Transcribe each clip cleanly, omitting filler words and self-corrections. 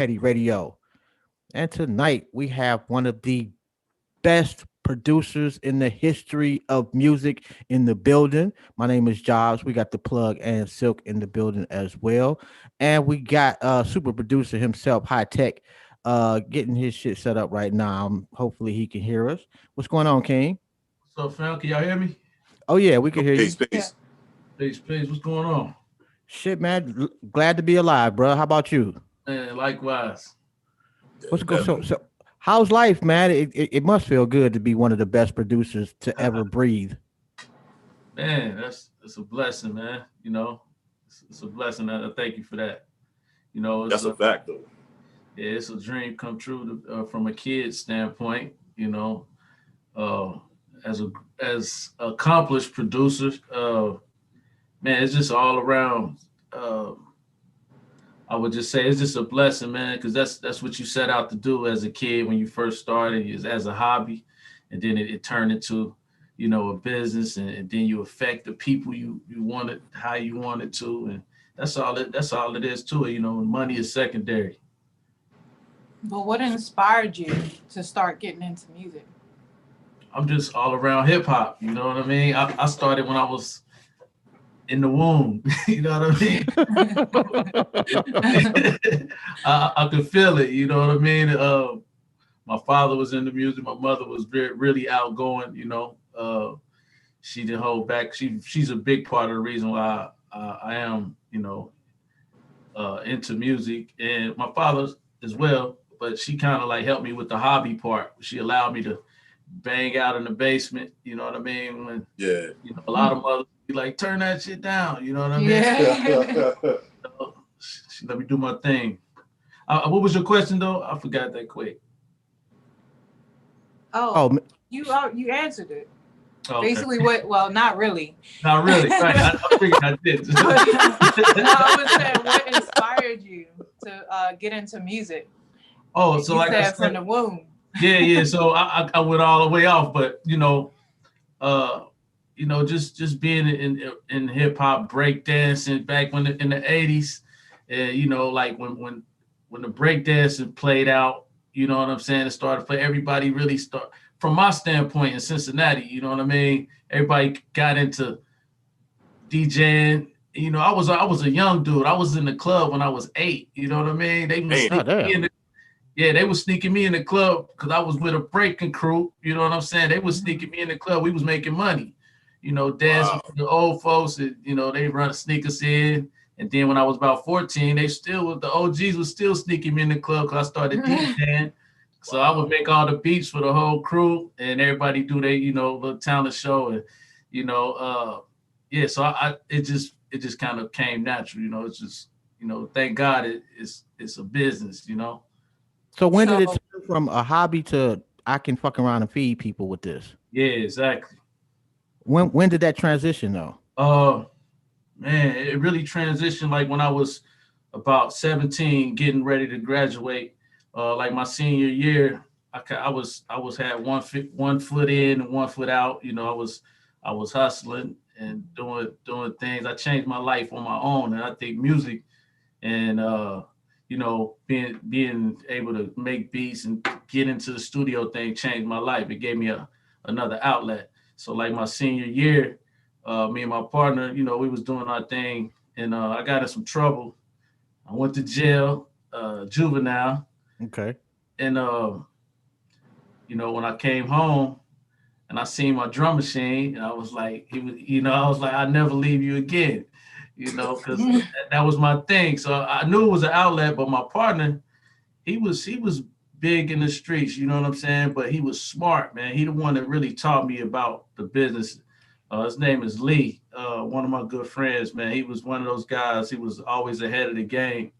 Petty Radio. And tonight we have one of the best producers in the history of music in the building. My name is Jobs. We got the plug and Silk in the building as well. And we got super producer himself, HI-TEK, getting his shit set up right now. Hopefully he can hear us. What's going on, King? What's up, fam? Can y'all hear me? Oh yeah, we can hear Peace, you. peace. Peace. What's going on? Shit, man. Glad to be alive, bro. How about you? Man, likewise. What's go so Definitely. so how's life, man? It must feel good to be one of the best producers to ever breathe. Man, that's a blessing, man. It's a blessing. I thank you for that. It's That's a a fact, though. yeah, it's a dream come true from a kid's standpoint. Uh, as accomplished producers, man, it's just all around. Uh, I would just say it's just a blessing, man, because that's what you set out to do as a kid when you first started, is as a hobby, and then it turned into, a business, and then you affect the people you wanted how you wanted to, and that's all it is to it. Money is secondary. But what inspired you to start getting into music? I'm just all around hip hop. You know what I mean? I started when I was in the womb. You know what I mean? I could feel it. You know what I mean? My father was into music. My mother was really outgoing. She didn't hold back. She's a big part of the reason why I am, into music, and my father as well. But she kind of like helped me with the hobby part. She allowed me to bang out in the basement. You know what I mean? When Yeah. a lot of mothers be like, turn that shit down. You know what I mean? Yeah. She let me do my thing. What was your question though? I forgot that quick. Oh, Oh, you answered it. Okay. Basically, what? Well, not really. Not really. Right. I figured I did. No, I was saying, what inspired you to get into music? Oh, so You like I said from said, the womb. yeah. So I went all the way off, but uh, just being in hip hop, break dancing back in the '80s, like when the break dancing played out, you know what I'm saying? It started to play. Everybody really start from my standpoint in Cincinnati. You know what I mean? Everybody got into DJing. I was a young dude. I was in the club when I was 8. You know what I mean? They was Damn. oh sneaking me damn. in they was sneaking me in the club because I was with a breaking crew. You know what I'm saying? They was sneaking me in the club. We was making money, dancing Wow. for the old folks. And, they run sneak us in. And then when I was about 14, the OGs was still sneaking me in the club because I started DJing. So I would Wow. make all the beats for the whole crew, and everybody do their, little talent show, and yeah. So it just kind of came natural, It's just, thank God it's a business. So when did it So, turn from a hobby to I can fuck around and feed people with this? Yeah, exactly. When did that transition though? Uh, Man, it really transitioned like when I was about 17, getting ready to graduate. Like my senior year, I was had one foot in and one foot out. I was hustling and doing things. I changed my life on my own, and I think music and being able to make beats and get into the studio thing changed my life. It gave me another outlet. So like my senior year, me and my partner, we was doing our thing, and I got in some trouble. I went to jail, juvenile, Okay. and when I came home and I seen my drum machine, and I was like, I was like, I'll never leave you again, because that was my thing. So I knew it was an outlet, but my partner, he was big in the streets, you know what I'm saying? But he was smart, man. He the one that really taught me about the business. His name is Lee, one of my good friends, man. He was one of those guys. He was always ahead of the game,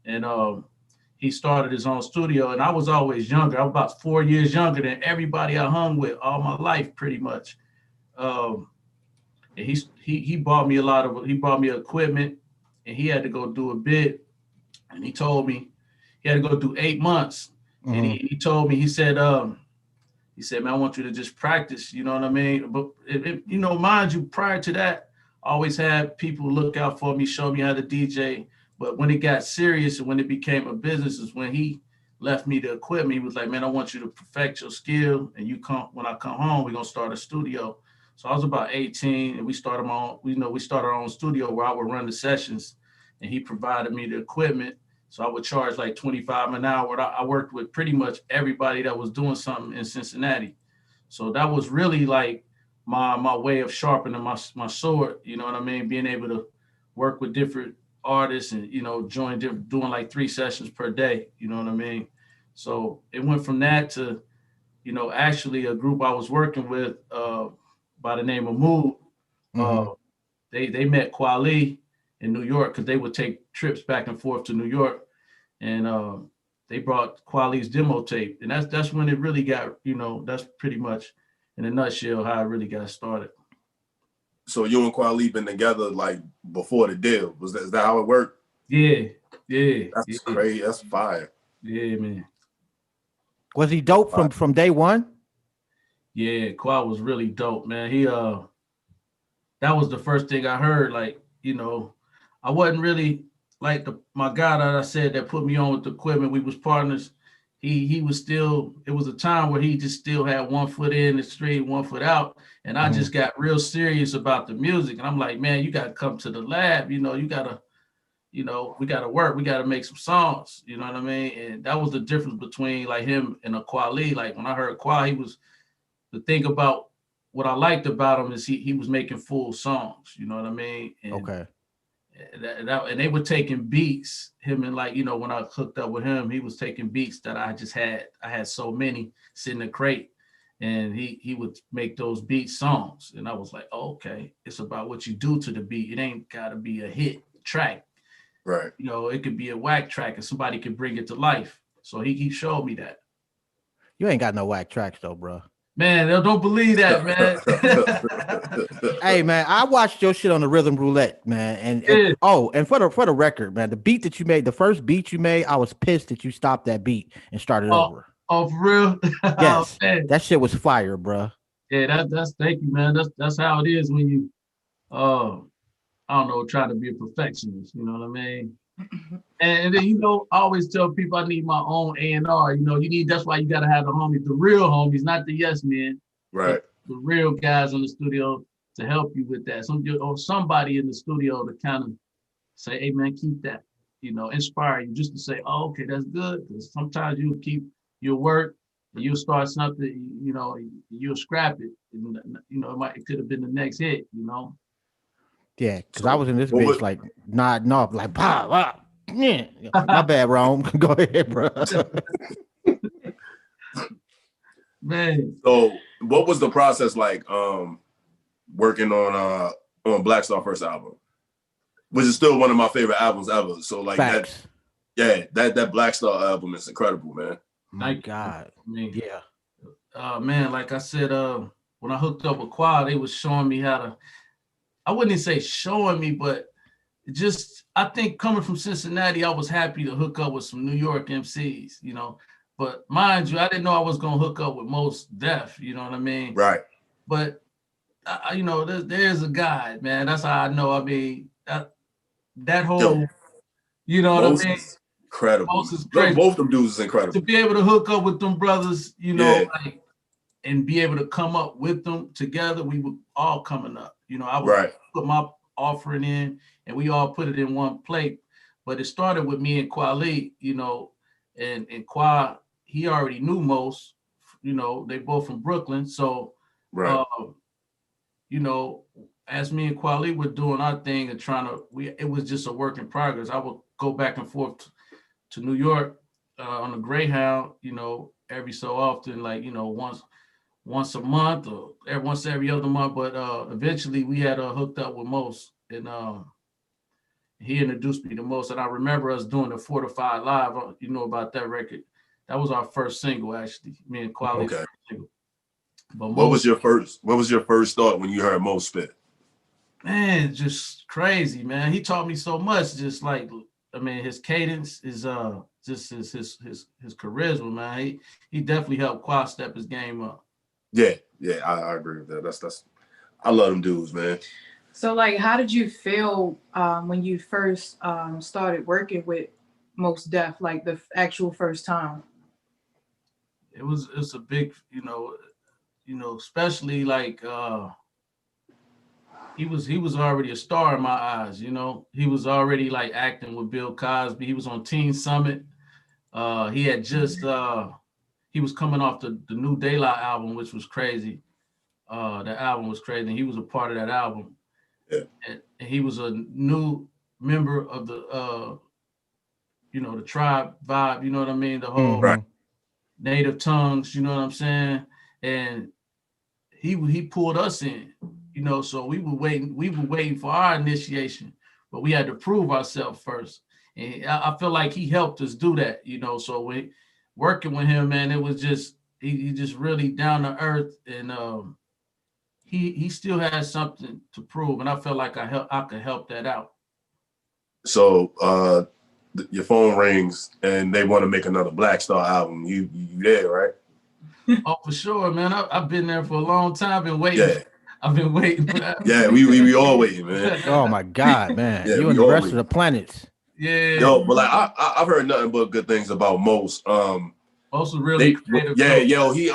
and he started his own studio. And I was always younger. I was about 4 years younger than everybody I hung with all my life, pretty much. Um, and he bought me he bought me equipment, and he had to go do a bid, and he told me he had to go do 8 months. And Hmm. he told me, he said, man, I want you to just practice, you know what I mean? But mind you, prior to that, I always had people look out for me, show me how to DJ. But when it got serious and when it became a business is when he left me the equipment. He was like, man, I want you to perfect your skill. And when I come home, we're gonna start a studio. So I was about 18 and we started we started our own studio where I would run the sessions and he provided me the equipment. So I would charge like 25 an hour. I worked with pretty much everybody that was doing something in Cincinnati. So that was really like my way of sharpening my sword, you know what I mean? Being able to work with different artists and, doing like 3 sessions per day, you know what I mean? So it went from that to, actually a group I was working with by the name of Mood. Mm-hmm. They met Kweli in New York because they would take trips back and forth to New York, and they brought Kweli's demo tape, and that's when it really got, that's pretty much in a nutshell how it really got started. So you and Kweli been together like before the deal? Is that how it worked? Yeah. That's crazy. That's fire. Yeah, man. Was he dope from day one? Yeah, Kweli was really dope, man. He that was the first thing I heard. Like, I wasn't really like my guy that I said that put me on with the equipment. We was partners. He was still. It was a time where he just still had one foot in the street, one foot out, and I just got real serious about the music. And I'm like, man, you got to come to the lab. You gotta, we gotta work. We gotta make some songs. You know what I mean? And that was the difference between like him and a Kweli. Like when I heard Kweli, he was the thing about what I liked about him is he was making full songs, you know what I mean? And Okay. And they were taking beats, him and like, when I hooked up with him, he was taking beats that I had so many sitting in a crate, and he would make those beat songs. And I was like, oh, okay, it's about what you do to the beat. It ain't gotta be a hit track. Right. It could be a whack track and somebody could bring it to life. So he showed me that. You ain't got no whack tracks though, bro. Man, don't believe that, man. Hey, man, I watched your shit on the Rhythm Roulette, man. And for the record, man, the beat that you made, the first beat you made, I was pissed that you stopped that beat and started over. Oh, for real? Yes, Oh, that shit was fire, bro. Yeah, that's thank you, man. That's how it is when you, I don't know, try to be a perfectionist. You know what I mean? And then I always tell people I need my own A&R. That's why you gotta have the homies, the real homies, not the yes men. Right. The real guys in the studio to help you with that. Somebody in the studio to kind of say, hey man, keep that. Inspire you just to say, oh, okay, that's good. Because sometimes you'll keep your work and you'll start something, you'll scrap it. And, it could have been the next hit. Yeah, because I was in this bitch like nodding off, like pop. Yeah. My bad, Rome. Go ahead, bro. Man. So what was the process like working on Black Star first album? Which is still one of my favorite albums ever. So like Facts. that Black Star album is incredible, man. My God. Yeah. Man, like I said, when I hooked up with Quad, they was showing me how to, I wouldn't even say showing me, but just, I think coming from Cincinnati, I was happy to hook up with some New York MCs, But mind you, I didn't know I was gonna hook up with Mos Def, you know what I mean? Right. But there's a guy, man. That's how I know. I mean, that whole, you know what I mean? Incredible. Mos is crazy. Both them dudes is incredible. To be able to hook up with them brothers, like, and be able to come up with them together, we were all coming up. I would put my offering in, and we all put it in one plate. But it started with me and Kweli, and Kwa, he already knew Mos. They both from Brooklyn, so as me and Kweli were doing our thing and it was just a work in progress. I would go back and forth to New York on the Greyhound, every so often, like, once a month or once every other month. But eventually we had hooked up with Mos, and he introduced me to Mos. And I remember us doing the Fortified Live, about that record. That was our first single, actually, me and Kweli's first single. But what was your first thought when you heard Mos spit? Man, just crazy, man. He taught me so much. Just like, I mean, his cadence is just his charisma, man. He definitely helped Qua step his game up. Yeah, I agree with that. That's I love them dudes, man. So, like, how did you feel when you first started working with Most Def, like the actual first time? It's a big, especially like he was already a star in my eyes. He was already like acting with Bill Cosby. He was on Teen Summit. He had just he was coming off the New Daylight album, which was crazy. That album was crazy. And he was a part of that album. Yeah. And he was a new member of the the tribe vibe, you know what I mean? The whole Right. native tongues, you know what I'm saying? And he pulled us in, so we were waiting for our initiation, but we had to prove ourselves first. And I feel like he helped us do that, so we working with him, man, it was just he just really down to earth, and he still has something to prove, and I felt like I could help that out. So your phone rings and they want to make another Black Star album. You there, right? Oh, for sure, man. I've been there for a long time. Been waiting. Yeah. I've been waiting for that. Yeah, we all waiting, man. Oh my God, man! Yeah, You we and the all rest waiting. of the planets. Yeah. Yo, but like I've heard nothing but good things about Most. Also really creative. Yeah, yo, he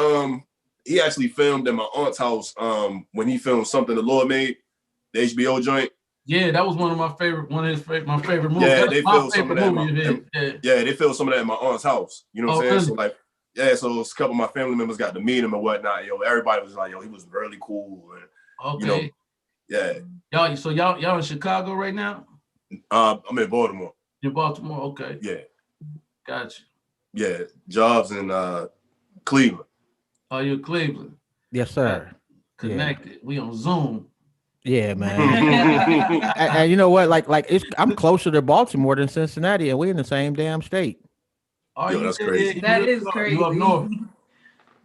actually filmed at my aunt's house when he filmed Something the Lord Made, the HBO joint. Yeah, that was one of my favorite my favorite movies. Yeah, That's they my filmed some of favorite that. movie of his. Yeah, they filmed some of that at my aunt's house. You know what I'm saying? Really? So like, yeah, so a couple of my family members got to meet him and whatnot. Yo, everybody was like, yo, he was really cool. And, Okay. Yeah. Y'all in Chicago right now? I'm in Baltimore. In Baltimore? Okay. Yeah. Gotcha. Yeah. Jobs in Cleveland. Oh, you're Cleveland. Yes, sir. Connected. We on Zoom. Yeah, man. and you know what? I'm closer to Baltimore than Cincinnati, and we're in the same damn state. Oh, Yo, that's crazy. That is crazy. You up north.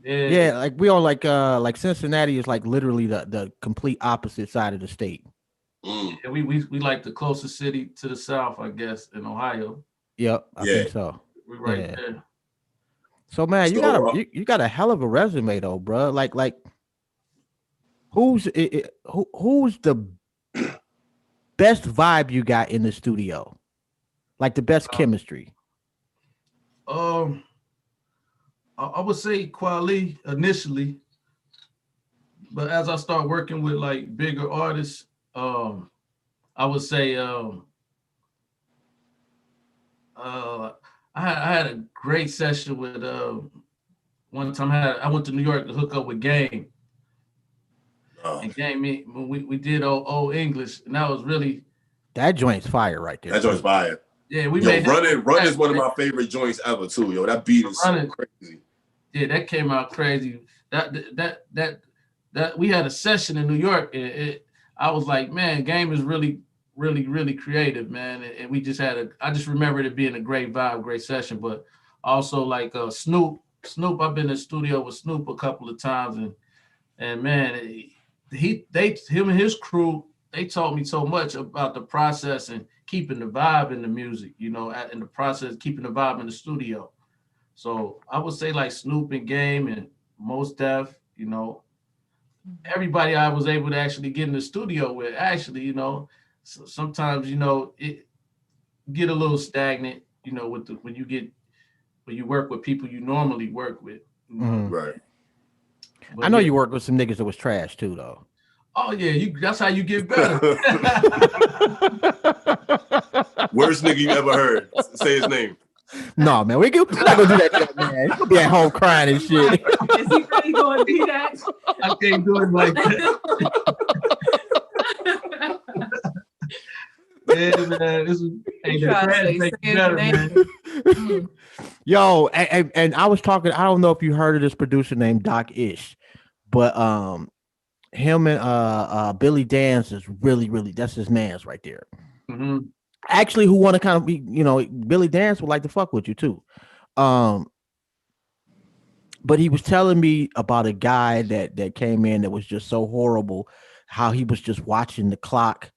Yeah, like we on like Cincinnati is like literally the complete opposite side of the state. Yeah, we like the closest city to the south, I guess, in Ohio. Yep, I think so. We're right there. So man, you got a hell of a resume though, bro. Like who's the best vibe you got in the studio? Like the best chemistry? I would say Kweli initially, but as I start working with like bigger artists, I would say I had a great session with one time I went to New York to hook up with Game. And Game, we did old English, and that was really that joint's fire right there. That joint's fire. Yeah, we made Run is one of my favorite joints ever too. Yo, that beat is so crazy. Yeah, that came out crazy. That we had a session in New York, and I was like, man, Game is really creative, man. And we just I just remembered it being a great vibe, great session. But also like Snoop, I've been in the studio with Snoop a couple of times, and man, him and his crew, they taught me so much about the process and keeping the vibe in the music, in the process, keeping the vibe in the studio. So I would say like Snoop and Game and Most Def, everybody I was able to actually get in the studio with, actually, so sometimes, it get a little stagnant, when you work with people you normally work with. Right. But I know you worked with some niggas that was trash too, though. Oh yeah, that's how you get better. Worst nigga you ever heard. Say his name. No, man, we're not gonna do that, man. He'll be at home crying and shit. Is he really gonna do that? I can't do it like that. Yeah, man, this is make it better, man. Yo, and I was talking. I don't know if you heard of this producer named Doc Ish, but him and Billy Dance is really that's his man's right there. Mm-hmm. Actually, who want to kind of be, Billy Dance would like to fuck with you too. But he was telling me about a guy that came in that was just so horrible, how he was just watching the clock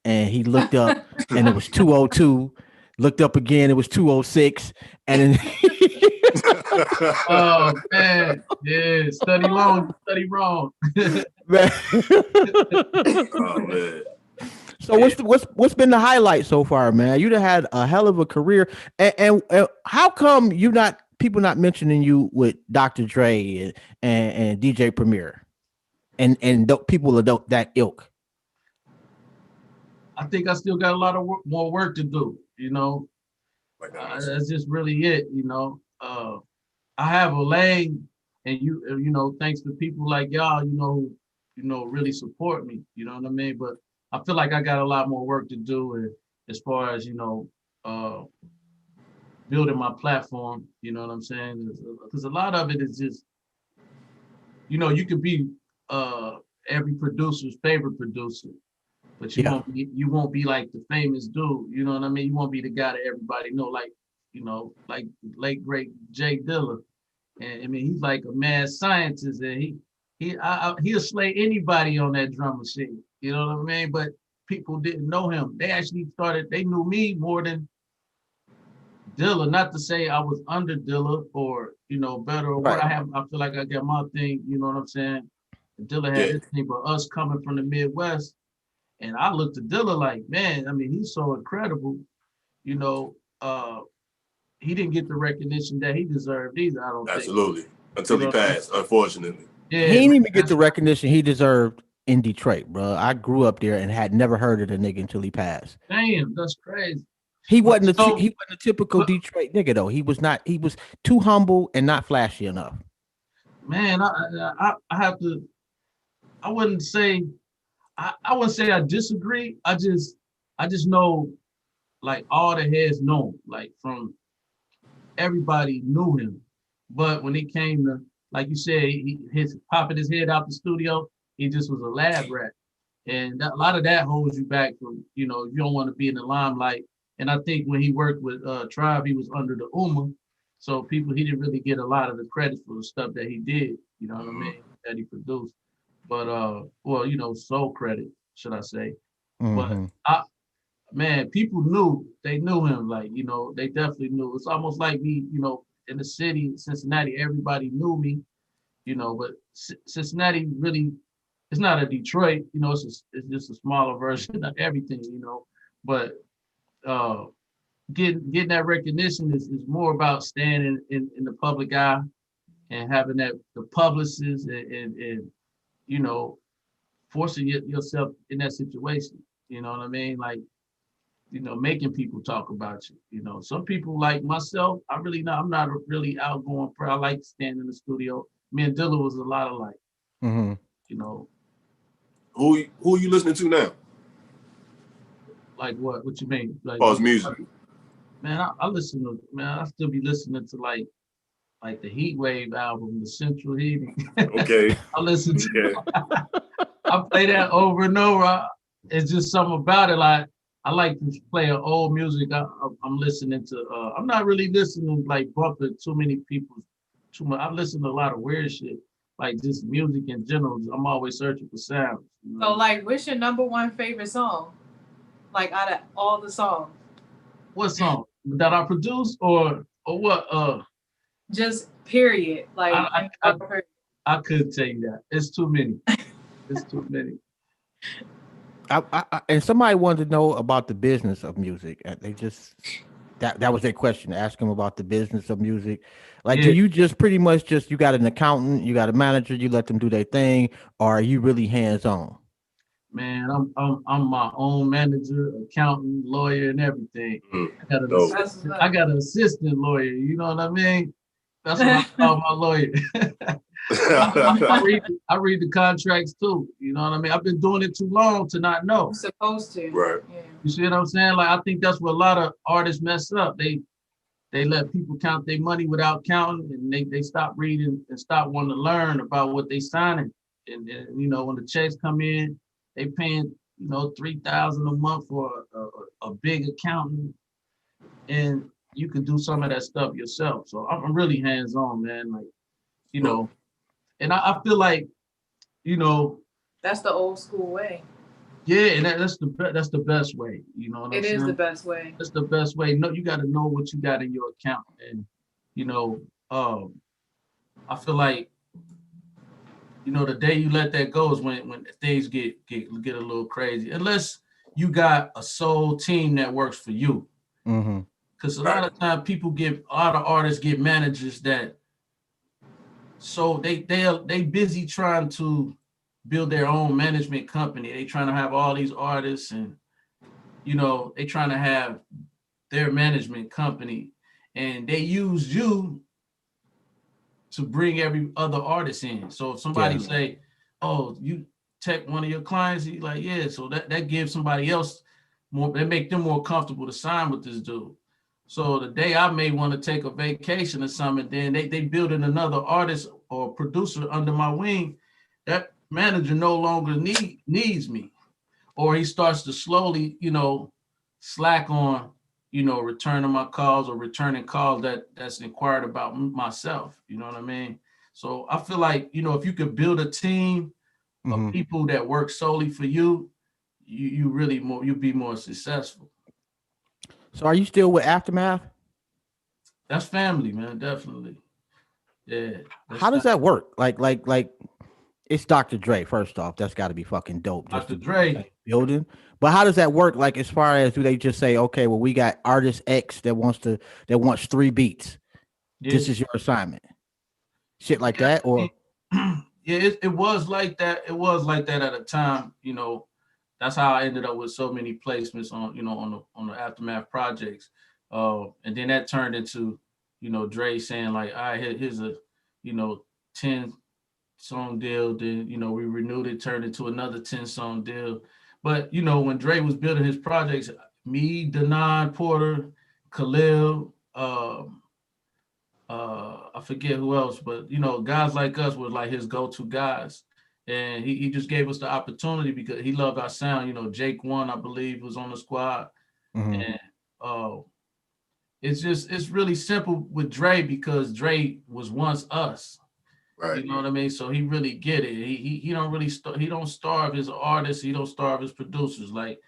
and he looked up and it was 2:02, looked up again, it was 2:06, and then oh man, yeah, study wrong. Man. Oh man. So what's been the highlight so far, man? You done had a hell of a career, and how come you not people not mentioning you with Dr. Dre and DJ Premier and people of that ilk? I think I still got a lot of more work to do. Like That's just really it. I have a lane, and thanks to people like y'all, really support me. You know what I mean? But I feel like I got a lot more work to do, and as far as uh, building my platform. You know what I'm saying? Because a lot of it is just, you could be every producer's favorite producer, but you Yeah. won't be like the famous dude. You know what I mean? You won't be the guy that everybody know, like late great Jay Dilla. And I mean, he's like a mad scientist, and he'll slay anybody on that drum machine. You know what I mean? But people didn't know him. They knew me more than Dilla. Not to say I was under Dilla or better or what. Right. I feel like I got my thing. You know what I'm saying? Dilla had Yeah. his thing, but us coming from the Midwest, and I looked at Dilla like, man, I mean, he's so incredible. You know, uh, he didn't get the recognition that he deserved either. I don't think. Absolutely. Until You he know what I mean? passed, unfortunately. He Yeah, didn't man, even get the recognition he deserved in Detroit, bro. I grew up there and had never heard of the nigga until he passed. damn, that's crazy. He But wasn't so, he wasn't a typical but Detroit nigga though. He was not. He was too humble and not flashy enough. man, I have to. I wouldn't say. I wouldn't say I disagree. I just know, like, all the heads know him. Like, from everybody knew him. But when it came to, like you said, his popping his head out the studio, he just was a lab rat. And a lot of that holds you back from, you don't want to be in the limelight. And I think when he worked with Tribe, he was under the UMA. So he didn't really get a lot of the credit for the stuff that he did, you know what I mean, that he produced. But, well, soul credit, should I say. But Mm-hmm. man, people they knew him. Like, they definitely knew. It's almost like me, in the city, Cincinnati, everybody knew me, but Cincinnati really, it's not a Detroit, it's just a smaller version of everything, but uh, getting that recognition is more about staying in the public eye and having the publicists and forcing yourself in that situation. You know what I mean? Like, making people talk about you. Some people like myself, I'm not a really outgoing I like to stand in the studio. Me and Dilla was a lot alike, Mm-hmm. you know, Who are you listening to now? like what you mean? Like, Oh, it's music. man, I still be listening to like the Heat Wave album, the Central Heating. Okay. I listen to, Okay. I play that over and over. It's just something about it. Like, I like to play old music. I'm listening to. I'm not really listening like bumping too many people. Too much. I listen to a lot of weird shit, like just music in general. I'm always searching for sounds. So, like, what's your number one favorite song? Like, out of all the songs, What song that I produce or what? just period. Like, I couldn't tell you that. It's too many. It's too many. And somebody wanted to know about the business of music. They just that was their question. Ask them about the business of music. Like, do Yeah, you just pretty much just you got an accountant, you got a manager, you let them do their thing, or are you really hands on? man. I'm my own manager, accountant, lawyer, and everything. Mm. I got an Dope. assistant. I got an assistant lawyer. You know what I mean? That's what I call my lawyer. I read the contracts too. You know what I mean? I've been doing it too long to not know. you're supposed to. Right. Yeah. You see what I'm saying? Like, I think that's where a lot of artists mess up. They let people count their money without counting, and they stop reading and stop wanting to learn about what they signing. And when the checks come in, they paying $3,000 a month for a big accountant, and you can do some of that stuff yourself. So I'm really hands on, man. Like, and I feel like, That's the old school way. yeah, and that's the best way. You know what I'm It saying? is the best way. That's the best way. No, you got to know what you got in your account, and I feel like You know, the day you let that go is when things get a little crazy. Unless you got a soul team that works for you. Mm-hmm. Because a Right. lot of times a lot of artists get managers that so they busy trying to build their own management company. They trying to have all these artists and you know, they trying to have their management company and they use you to bring every other artist in. So if somebody Yeah. say, "Oh, you tech one of your clients," you like, "Yeah." So that gives somebody else more. They make them more comfortable to sign with this dude. So the day I may want to take a vacation or something, then they build in another artist or producer under my wing. That manager no longer needs me, or he starts to slowly, you know, slack on, you know, returning my calls or returning calls that's inquired about myself. You know what I mean? So I feel like, you know, if you could build a team of Mm-hmm. people that work solely for you, you really more you'll be more successful. So are you still with Aftermath? That's family, man. Definitely. Yeah. That's How does that work? Like it's Dr. Dre. First off, that's got to be fucking dope just Dr. to be in the same Dre. building. But how does that work? Like as far as do they just say, okay, well we got artist X that wants 3 beats. Yeah. This is your assignment. Shit like Yeah. that, I or mean, yeah, it was like that. It was like that at a time, you know. That's how I ended up with so many placements on, you know, on the aftermath projects. And then that turned into, you know, Dre saying like, all right, here's a, you know, 10 song deal. Then, you know, we renewed it, turned into another 10-song deal. But, you know, when Dre was building his projects, me, Denon Porter, Khalil, I forget who else, but you know, guys like us were like his go-to guys. And he just gave us the opportunity because he loved our sound. You know, Jake One, I believe, was on the squad. Mhm. And uh it's really simple with Dre because Dre was once us. Right. You know what I mean? So he really get it. He don't really he don't starve his artists, he don't starve his producers. Like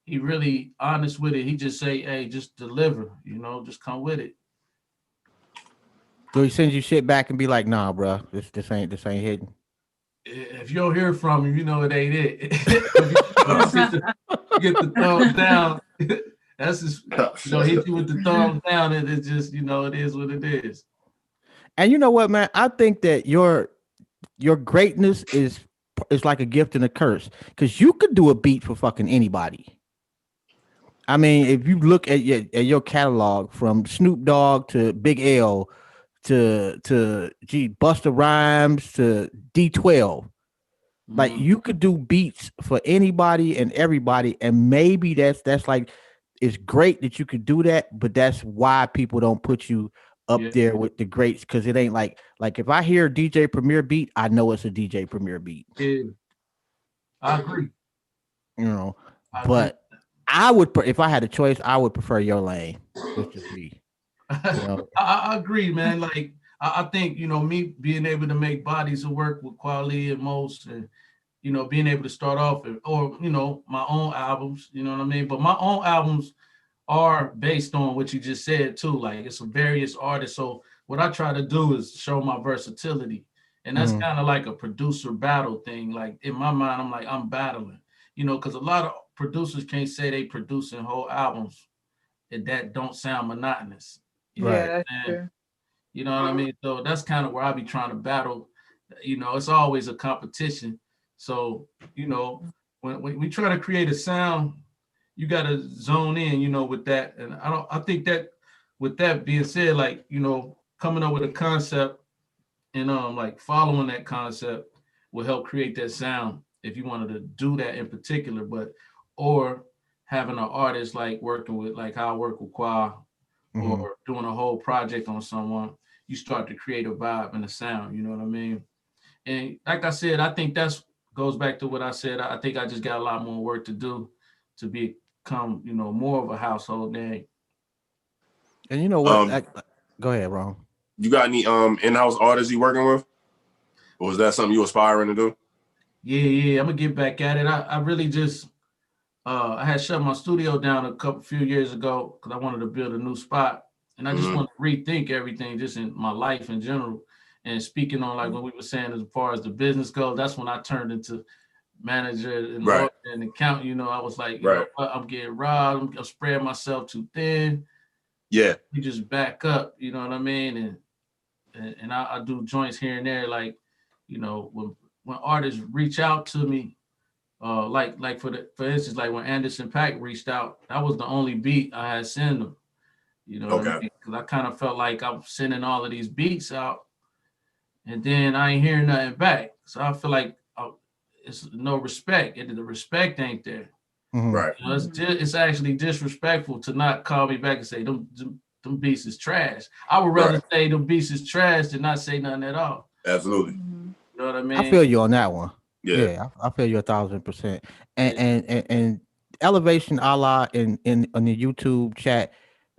he really honest with it. He just say, hey, just deliver, you know, just come with it. do he send you shit back and be like, nah, bro, this ain't hitting. If you don't hear from him, you know it ain't it. If you get the thumbs down, that's just you know hit you with the thumbs down. It's just you know it is what it is. And you know what, man? I think that your greatness is like a gift and a curse because you could do a beat for fucking anybody. I mean, if you look at your catalog from Snoop Dogg to Big L to Busta Rhymes to D12, like Mm, you could do beats for anybody and everybody, and maybe that's like it's great that you could do that, but that's why people don't put you up yeah, there with the greats because it ain't like if I hear DJ Premier beat, I know it's a DJ Premier beat, yeah, I agree. you know. I agree. But if I had a choice, I would prefer your lane. That's just me, you know. I agree, man. Like I think you know me being able to make bodies of work with quality and most, and you know being able to start off or you know my own albums. You know what I mean? But my own albums are based on what you just said too. Like it's a various artists. So what I try to do is show my versatility. And that's Mhm. kind of like a producer battle thing. Like in my mind, I'm like, I'm battling, you know, because a lot of producers can't say they producing whole albums and that don't sound monotonous. You know Yeah, Right. what that's I'm saying? true. You know what I mean? So that's kind of where I be trying to battle. You know, it's always a competition. So, you know, when we try to create a sound, you got to zone in, you know, with that. And I think that with that being said, like, you know, coming up with a concept and like following that concept will help create that sound if you wanted to do that in particular, but or having an artist like working with like how I work with Qua Mhm. or doing a whole project on someone, you start to create a vibe and a sound, you know what I mean? And like I said, I think that's goes back to what I said. I think I just got a lot more work to do to become, you know, more of a household name. And you know what? Um, Go ahead, Ron. you got any in-house artists you working with, or is that something you aspiring to do? Yeah, I'm gonna get back at it. I really just I had shut my studio down a few years ago because I wanted to build a new spot. And I just Hmm. want to rethink everything just in my life in general. And speaking on like what we were saying as far as the business goes, that's when I turned into manager and lawyer and accountant. You know, I was like, you know what, I'm getting robbed. I'm spreading myself too thin. Yeah. You just back up. You know what I mean? And I do joints here and there. Like, you know, when artists reach out to me, like for instance, like when Anderson .Paak reached out, that was the only beat I had sent them. You know what I mean? Because I kind of felt like I'm sending all of these beats out, and then I ain't hearing nothing back. So I feel like it's no respect. The respect ain't there. Right. You know, it's actually disrespectful to not call me back and say them beats is trash. I would rather say them beats is trash than not say nothing at all. Absolutely. You know what I mean? I feel you on that one. Yeah, I feel you 1,000%. And elevation a la in on the YouTube chat.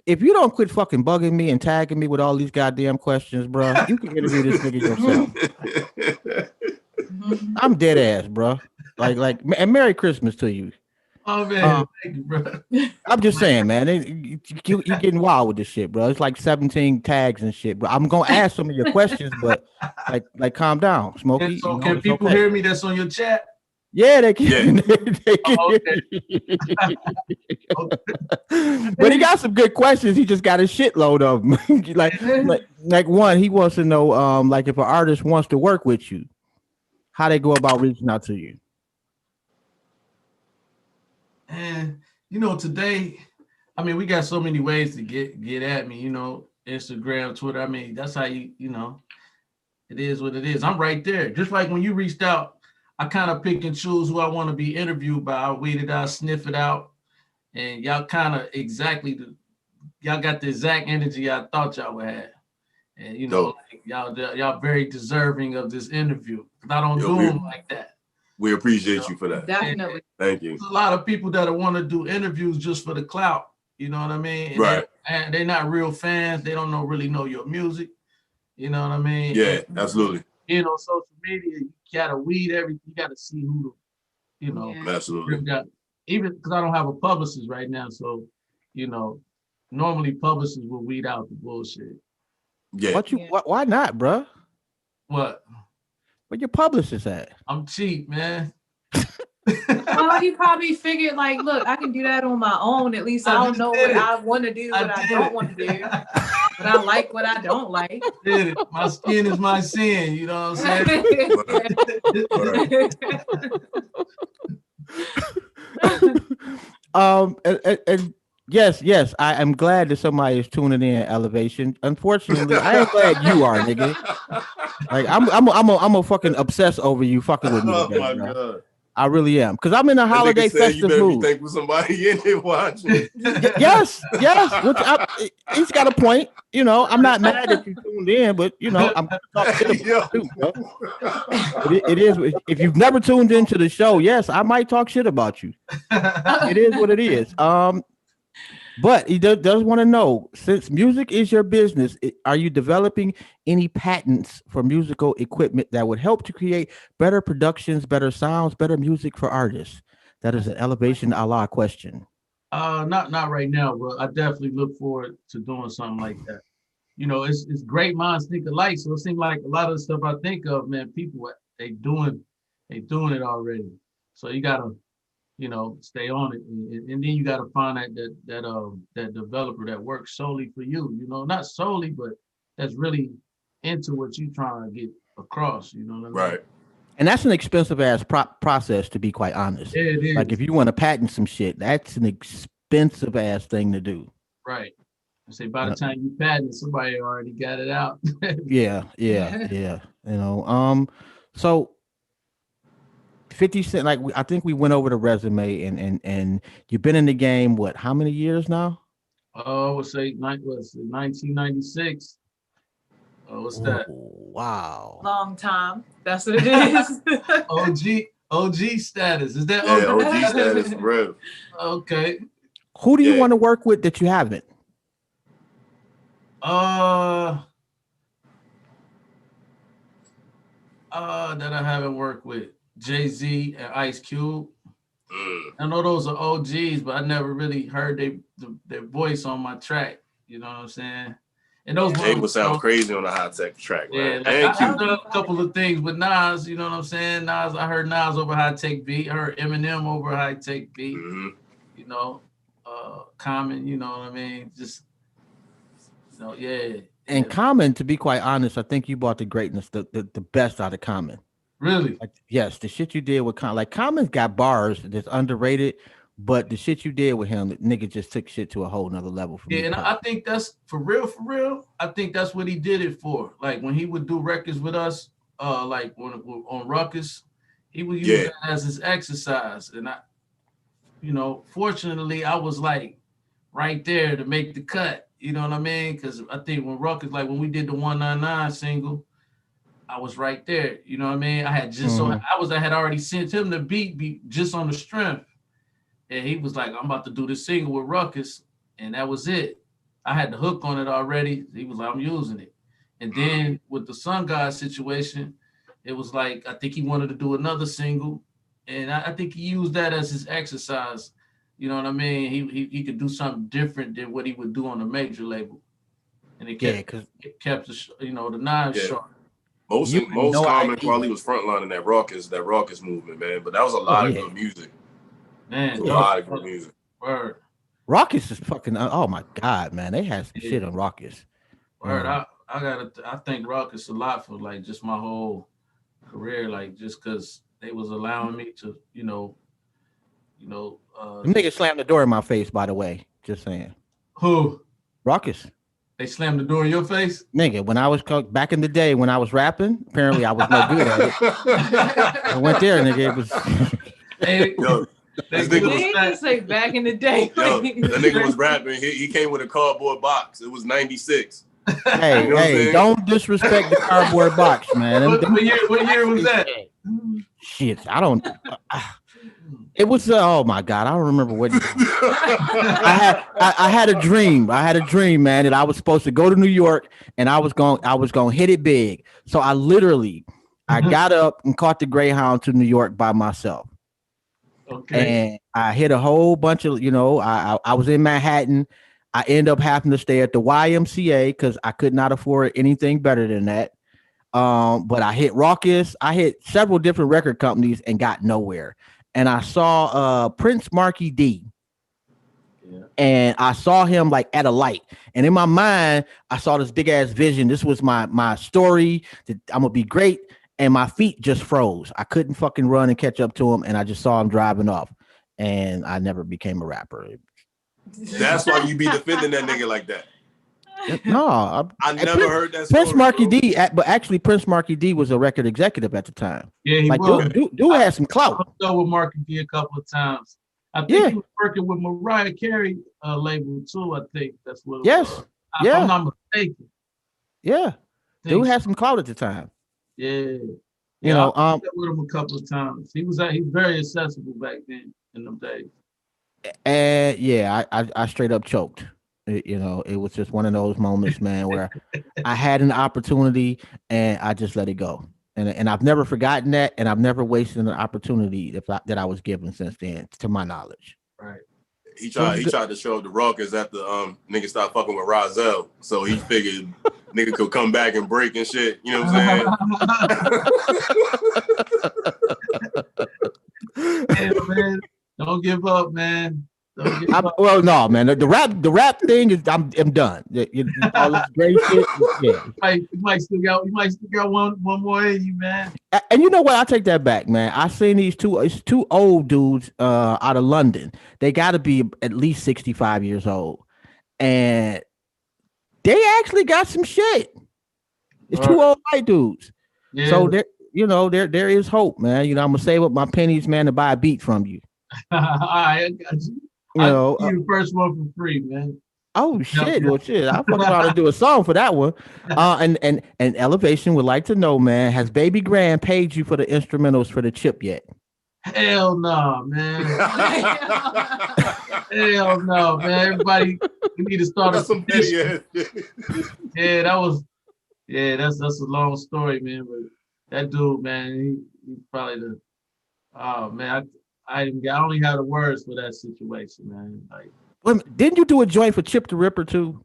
If you don't quit fucking bugging me and tagging me with all these goddamn questions, bro, you can interview this nigga yourself. I'm dead ass, bro. And Merry Christmas to you. Oh man, thank you, bro. I'm just saying, man. You getting wild with this shit, bro. It's like 17 tags and shit, bro. I'm gonna ask some of your questions, but like calm down, Smokey. So can people hear me that's on your chat? Yeah, they can. Yeah. They can. But he got some good questions. He just got a shitload of them. like one, he wants to know, like if an artist wants to work with you, how they go about reaching out to you. And you know, today, I mean, we got so many ways to get at me. You know, Instagram, Twitter. I mean, that's how you know, it is what it is. I'm right there. Just like when you reached out, I kind of pick and choose who I want to be interviewed by. I weed it out, sniff it out, and y'all kind of y'all got the exact energy I thought y'all would have. And you know, like, y'all very deserving of this interview. I don't do them like that. We appreciate you for that. Definitely. Thank you. There's a lot of people that want to do interviews just for the clout. You know what I mean? And they're not real fans. They don't really know your music. You know what I mean? Yeah, absolutely. You know, social media, you gotta weed everything. You gotta see who, you know. Absolutely. Even because I don't have a publicist right now, so you know, normally publicists will weed out the bullshit. Yeah. Why not, bro? What? Where your publicist at? I'm cheap, man. Well, he probably figured like, look, I can do that on my own. At least I don't know what I want to do, what I don't want to do. But I like what I don't like. Did it. My skin is my sin. You know what I'm saying? And yes, I am glad that somebody is tuning in. Elevation. Unfortunately, I ain't glad you are, nigga. Like I'm a fucking obsess over you fucking with me. Today, my bro. God. I really am, because I'm in a holiday festive you better mood. be thankful somebody in there watching. Yes. He's got a point. You know, I'm not mad if you tuned in, but you know, I'm talking shit about you too, bro. It is. If you've never tuned into the show, yes, I might talk shit about you. It is what it is. But he does want to know, since music is your business, are you developing any patents for musical equipment that would help to create better productions, better sounds, better music for artists? That is an elevation a la question. Not right now, but I definitely look forward to doing something like that. You know, it's great minds think alike. So it seems like a lot of the stuff I think of, man, people they doing it already. So you gotta, you know, stay on it, and then you got to find that developer that works solely for you. You know, not solely, but that's really into what you trying to get across. You know what I mean? Right. And that's an expensive ass process, to be quite honest. Yeah, it is. Like if you want to patent some shit, that's an expensive ass thing to do. Right. I say by the time you patent, somebody already got it out. Yeah. You know, so 50 Cent, like I think we went over the resume, and you've been in the game, what, how many years now? I would say 1996. What's that? Wow. Long time. That's what it is. OG status. Is that OG status, bro? Okay. Who do you want to work with that you haven't? That I haven't worked with. Jay-Z and Ice Cube. I know those are OGs, but I never really heard their voice on my track. You know what I'm saying? And those Jay would ones, sound crazy on a HI-TEK track, yeah, man. like And I've cute. done a couple of things with Nas, you know what I'm saying? Nas, I heard Nas over HI-TEK beat, I heard Eminem over HI-TEK beat, you know, Common, you know what I mean? Just, you know, yeah. And Common, to be quite honest, I think you brought the greatness, the best out of Common. Really? Like, yes, the shit you did with Common, like Common's got bars that's underrated, but the shit you did with him, the nigga just took shit to a whole nother level for me. Yeah, and I think that's for real. I think that's what he did it for. Like when he would do records with us, like when on Ruckus, he would use that as his exercise. And I, you know, fortunately, I was like right there to make the cut. You know what I mean? Because I think when Ruckus, like when we did the 199 single, I was right there. You know what I mean? I had just I had already sent him the beat just on the strength. And he was like, I'm about to do this single with Ruckus. And that was it. I had the hook on it already. He was like, I'm using it. And then with the Sun God situation, it was like, I think he wanted to do another single. And I think he used that as his exercise. You know what I mean? He could do something different than what he would do on a major label. And it kept the, you know, the knives sharp. Most Common probably was frontlining that Raucous movement, man. But that was a lot of good music. Man, a lot of good music. Word. Raucous is fucking. Oh my god, man, they had some shit on Raucous. Word. I thank Raucous a lot for like just my whole career, like just because they was allowing me to, you know. Them niggas slammed the door in my face. By the way, just saying. Who? Raucous. They slammed the door in your face? Nigga, when I was back in the day when I was rapping, apparently I was no good at it. I went there, nigga. It was. Hey, yo, they didn't say back in the day. Yo, that nigga was rapping. He came with a cardboard box. It was 96. Hey, you know hey, don't disrespect the cardboard box, man. What year was that? Shit, I don't. It was oh my god, I don't remember what. I had a dream. I had a dream, man, that I was supposed to go to New York and I was going to hit it big. So I got up and caught the Greyhound to New York by myself. Okay. And I hit a whole bunch of, you know, I was in Manhattan. I end up having to stay at the YMCA because I could not afford anything better than that. But I hit Raucous. I hit several different record companies and got nowhere. And I saw Prince Marky D. Yeah. And I saw him like at a light. And in my mind, I saw this big ass vision. This was my story that I'm gonna be great. And my feet just froze. I couldn't fucking run and catch up to him. And I just saw him driving off. And I never became a rapper. That's why you be defending that nigga like that. No, I never heard that Prince story, Marky bro. D, but actually Prince Marky D was a record executive at the time. Yeah, he like, was. Dude had some clout. I dealt with Marky D a couple of times. I think he was working with Mariah Carey label too. I think that's what. If I'm not mistaken. Yeah, dude had some clout at the time. Yeah. You know, I dealt with him a couple of times. He was very accessible back then in them days. And yeah, I straight up choked. You know, it was just one of those moments, man, where I had an opportunity and I just let it go. And I've never forgotten that, and I've never wasted an opportunity that I was given since then, to my knowledge. Right. He tried to show up the Raucous after nigga stopped fucking with Rozelle, so he figured nigga could come back and break and shit. You know what I'm saying? Hey, man, don't give up, man. Well, no, man. The rap thing is I'm done. All this great shit. Yeah. You might still got one more in you, man. And you know what? I take that back, man. I seen these two old dudes out of London. They got to be at least 65 years old, and they actually got some shit. It's two old white dudes. Yeah. So there is hope, man. You know, I'm gonna save up my pennies, man, to buy a beat from you. All right, I got you. I'll give you the first one for free, man. Oh shit! Well, shit. I fucking ought to do a song for that one. And Elevation would like to know, man, has Baby Grand paid you for the instrumentals for the chip yet? Hell no, man. Hell no, man. Everybody, we need to start a petition. That's a long story, man. But that dude, man, he's probably the. Oh man, I only had the words for that situation, man. Like, didn't you do a joint for Chip the Ripper too?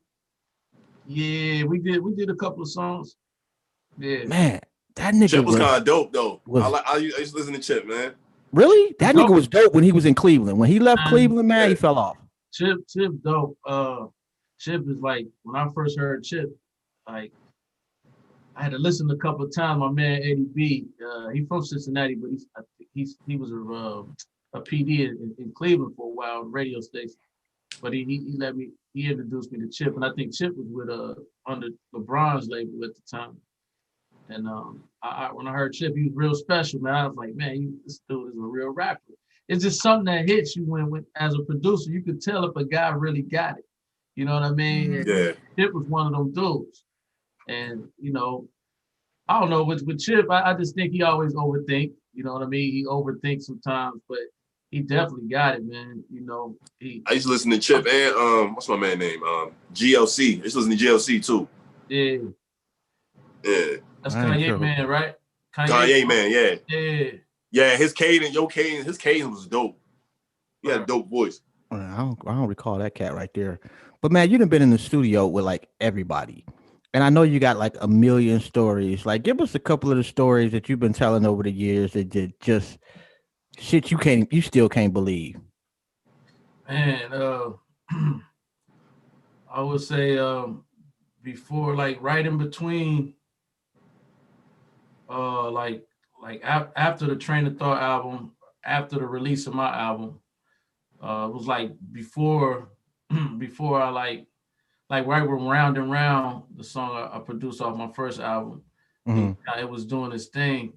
Yeah, we did a couple of songs. Yeah. Man, that nigga Chip was kind of dope though. was I used to listen to Chip, man. really that Dope. nigga was dope when he was in Cleveland. When he left And Cleveland, man, yeah. he fell off. Chip dope. Chip is like when I first heard Chip, like I had to listen a couple of times. My man Eddie B, he from Cincinnati, but he was a PD in Cleveland for a while, radio station. But he introduced me to Chip, and I think Chip was with under LeBron's label at the time. And when I heard Chip, he was real special, man. I was like, man, this dude is a real rapper. It's just something that hits you when as a producer, you could tell if a guy really got it. You know what I mean? And Yeah. Chip was one of them dudes. And, I don't know, with Chip, I just think he always overthink. You know what I mean? He overthinks sometimes, but he definitely got it, man. I used to listen to Chip and what's my man name? GLC. I used to listen to GLC too. Yeah. Yeah. That's Kanye man, right? Kanye man, yeah. Yeah. Yeah, his cadence was dope. He had a dope voice. I don't recall that cat right there. But man, you done been in the studio with like everybody. And I know you got like a million stories. Like give us a couple of the stories that you've been telling over the years that did just shit you still can't believe. Man, I would say before, like right in between after the Train of Thought album, after the release of my album, it was like before I like right when Round and Round, the song I produced off my first album, it was doing its thing.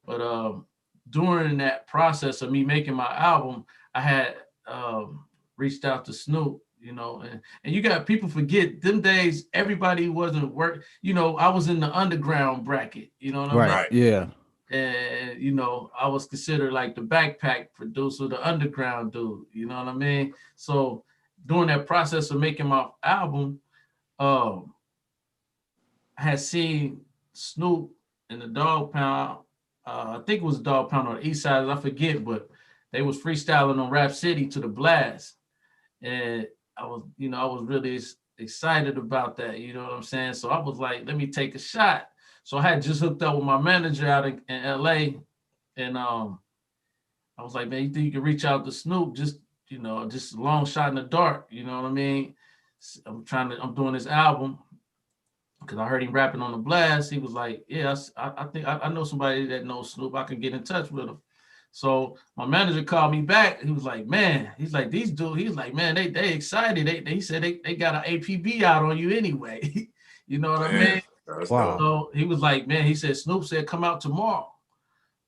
But during that process of me making my album, I had reached out to Snoop, and you got people forget them days, everybody wasn't work. I was in the underground bracket, you know what I mean? Right. Yeah. And I was considered like the backpack producer, the underground dude, you know what I mean? So during that process of making my album, I had seen Snoop in the Dog Pound. I think it was Dog Pound on the East Side, I forget, but they was freestyling on Rap City to the Blast, and I was really excited about that. You know what I'm saying? So I was like, let me take a shot. So I had just hooked up with my manager out in LA, and I was like, man, you think you can reach out to Snoop? Just a long shot in the dark. You know what I mean? I'm doing this album because I heard him rapping on the Blast. He was like, yeah, I think I know somebody that knows Snoop. I can get in touch with him. So my manager called me back. He was like, man, he's like, these dudes, he's like, man, they excited. He said they got an APB out on you anyway. You know what I mean? Wow. So he was like, man, he said, Snoop said, come out tomorrow.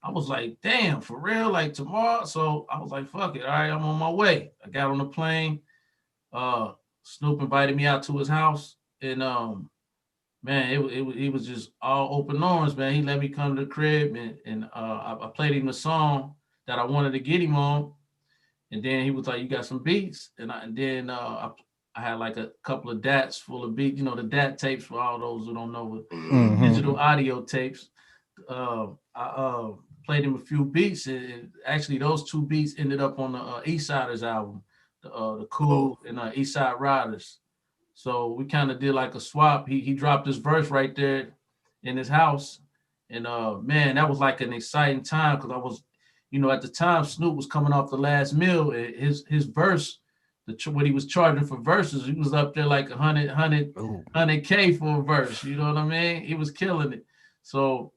I was like, damn, for real? Like tomorrow? So I was like, fuck it. All right, I'm on my way. I got on the plane. Snoop invited me out to his house. And man, it was just all open arms, man. He let me come to the crib and I played him a song that I wanted to get him on. And then he was like, you got some beats? And then I had like a couple of DATs full of beats, the DAT tapes for all those who don't know, with digital audio tapes. I played him a few beats, and actually those two beats ended up on the East Siders album, the Cool and East Side Riders. So we kind of did like a swap. He dropped his verse right there in his house. And man, that was like an exciting time because I was, at the time Snoop was coming off the last meal. His verse, what he was charging for verses, he was up there like 100K for a verse. You know what I mean? He was killing it. So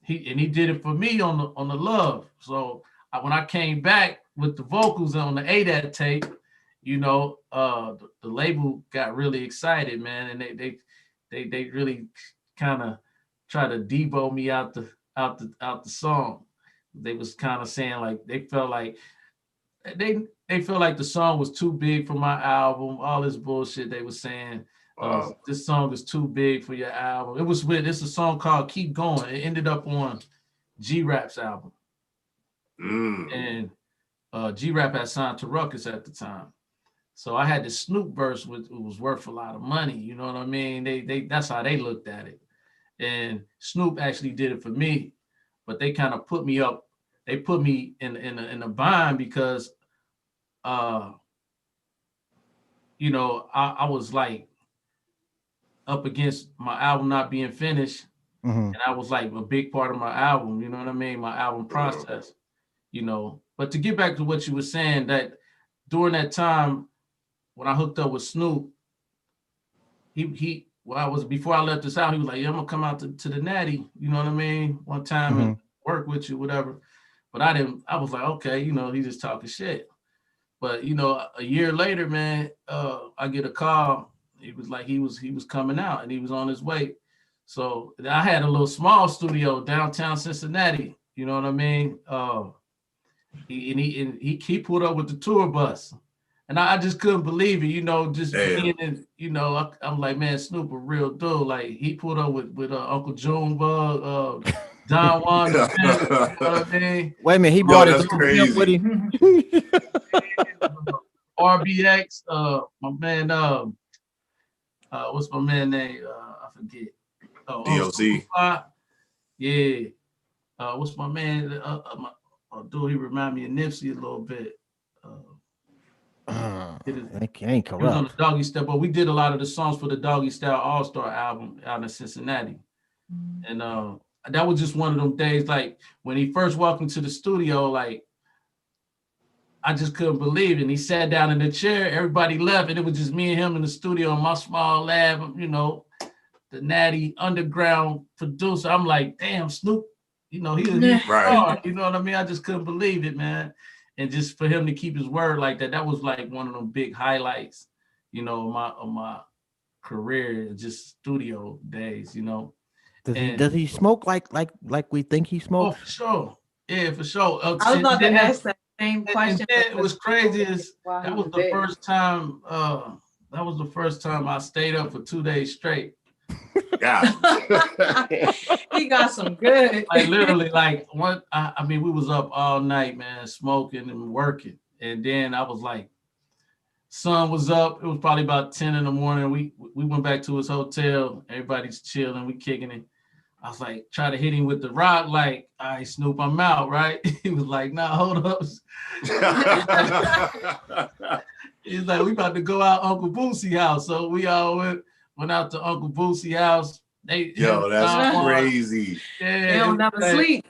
he did it for me on the Love. So when I came back with the vocals on the ADAT tape, the label got really excited, man, and they really kind of try to debo me out the song. They was kind of saying like they felt like the song was too big for my album. All this bullshit they were saying. This song is too big for your album. It was weird. It's a song called "Keep Going." It ended up on G-Rap's album, and G-Rap had signed to Ruckus at the time. So I had the Snoop verse, which was worth a lot of money. You know what I mean? They that's how they looked at it. And Snoop actually did it for me, but they kind of put me up. They put me in a bind because, I was like, up against my album not being finished. And I was like a big part of my album, you know what I mean? My album process, you know. But to get back to what you were saying, that during that time when I hooked up with Snoop, I was before I left this out, he was like, yeah, I'm gonna come out to the Natty, you know what I mean? One time and work with you, whatever. But I was like, okay, you know, he's just talking shit. But you know, a year later, man, I get a call. It was like he was coming out and he was on his way. So I had a little small studio downtown Cincinnati. You know what I mean? He pulled up with the tour bus, and I just couldn't believe it. You know, just being in. You know, I'm like, man, Snoop a real dude. Like he pulled up with Uncle Junebug, Don Juan, you know what I mean? Wait a minute, he brought his crazy with him. RBX, my man, what's my man name? I forget. DOC. Yeah. What's my man? Dude, he remind me of Nipsey a little bit. Ain't He was on the corrupt. Doggy Style, but we did a lot of the songs for the Doggy Style All-Star album out in Cincinnati. And that was just one of them days, like when he first walked into the studio, like I just couldn't believe it. And he sat down in the chair, everybody left, and it was just me and him in the studio in my small lab, you know, the Natty underground producer. I'm like, damn, Snoop, you know, he's hard, you know what I mean? I just couldn't believe it, man. And just for him to keep his word like that, that was like one of them big highlights, you know, of my career, just studio days, you know. Does he smoke like we think he smokes? Oh, for sure. Yeah, for sure. I was about to ask that same question. And it was crazy. That was the first time. That was the first time I stayed up for 2 days straight. Yeah. He got some good. Like literally, like one. I mean, we was up all night, man, smoking and working. And then I was like, sun was up. It was probably about 10 in the morning. We went back to his hotel. Everybody's chilling. We kicking it. I was like, try to hit him with the rock, like, all right, Snoop, I'm out, right? He was like, nah, hold up. He's like, we about to go out Uncle Boosie house. So we all went out to Uncle Boosie house. Yo, that's crazy. Yeah, they don't never sleep.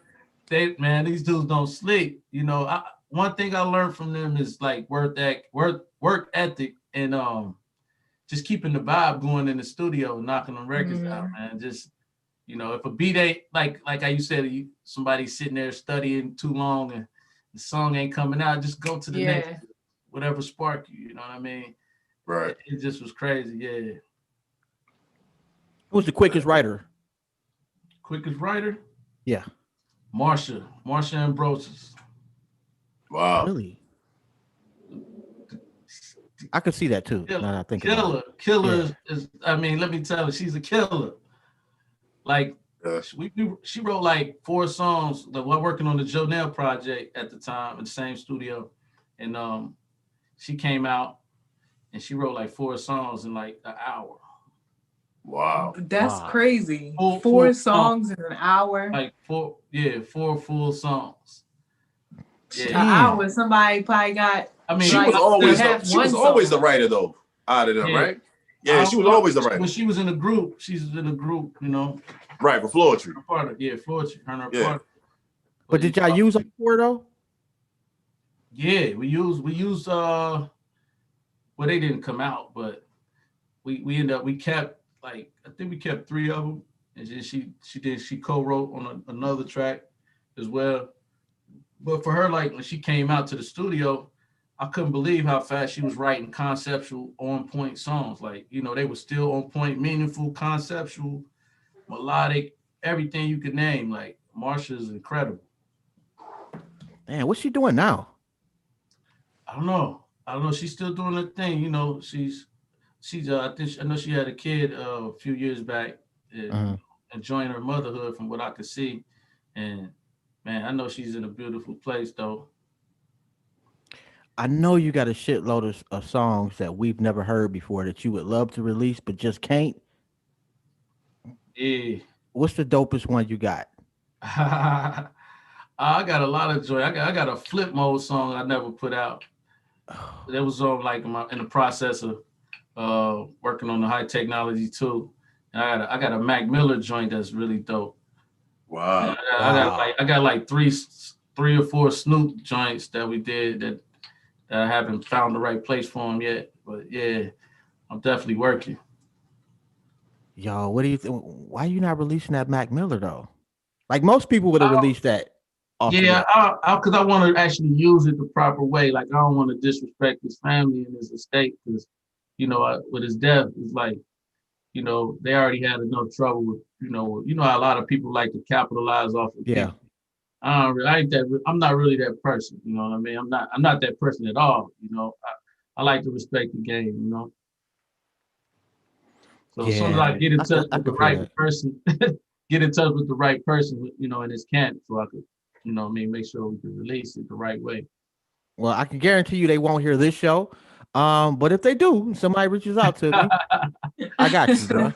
Man, these dudes don't sleep. You know, one thing I learned from them is like work ethic, and just keeping the vibe going in the studio, knocking them records out, man. Just, you know, if a beat ain't like how you said, somebody's sitting there studying too long and the song ain't coming out, just go to the next, whatever spark you. You know what I mean? Right. It just was crazy. Yeah. Who's the quickest writer? Quickest writer? Yeah. Marsha Ambrosius. Wow. Really? I could see that too. Now I think Killer is. I mean, let me tell you, she's a killer. Like she wrote like 4 songs. Like we're working on the Jonelle project at the time in the same studio, and she came out and she wrote like 4 songs in like an hour. Wow, that's crazy. 4 songs in an hour. Like 4 full songs. Yeah. An hour. Somebody probably got. I mean, she was always the writer though. Out of them, right? Yeah, she was always the writer. When she was in a group, you know. Right, for Floetry. Floetry. Her But did y'all use them for though? Yeah, we used well, they didn't come out, but we kept like, I think we kept 3 of them, and then she co-wrote on another track as well. But for her, like when she came out to the studio, I couldn't believe how fast she was writing conceptual, on point songs. Like, you know, they were still on point, meaningful, conceptual, melodic, everything you could name. Like Marsha is incredible. Man, what's she doing now? I don't know. She's still doing her thing. You know, she's I know she had a kid a few years back, enjoying her motherhood from what I could see. And man, I know she's in a beautiful place though. I know you got a shitload of songs that we've never heard before that you would love to release but just can't. Yeah. What's the dopest one you got? I got a lot of joy. I got a flip mode song I never put out. That was on like in the process of working on the high technology too. And I got a Mac Miller joint that's really dope. Wow. I got like three or four Snoop joints that we did that I haven't found the right place for them yet. But yeah, I'm definitely working. Yo, what do you think? Why are you not releasing that Mac Miller though? Like most people would have released that off the Yeah, rip. because I want to actually use it the proper way. Like I don't want to disrespect his family and his estate because, with his death, it's like, they already had enough trouble with, how a lot of people like to capitalize off of Yeah. people. I ain't that. I'm not really that person. You know what I mean? I'm not that person at all. I like to respect the game. So as soon as Yeah. I get in touch I with the could feel right that. person, get in touch with the right person, in his camp, so I could, make sure we can release it the right way. Well, I can guarantee you they won't hear this show. But if they do, somebody reaches out to me. I got you, bro.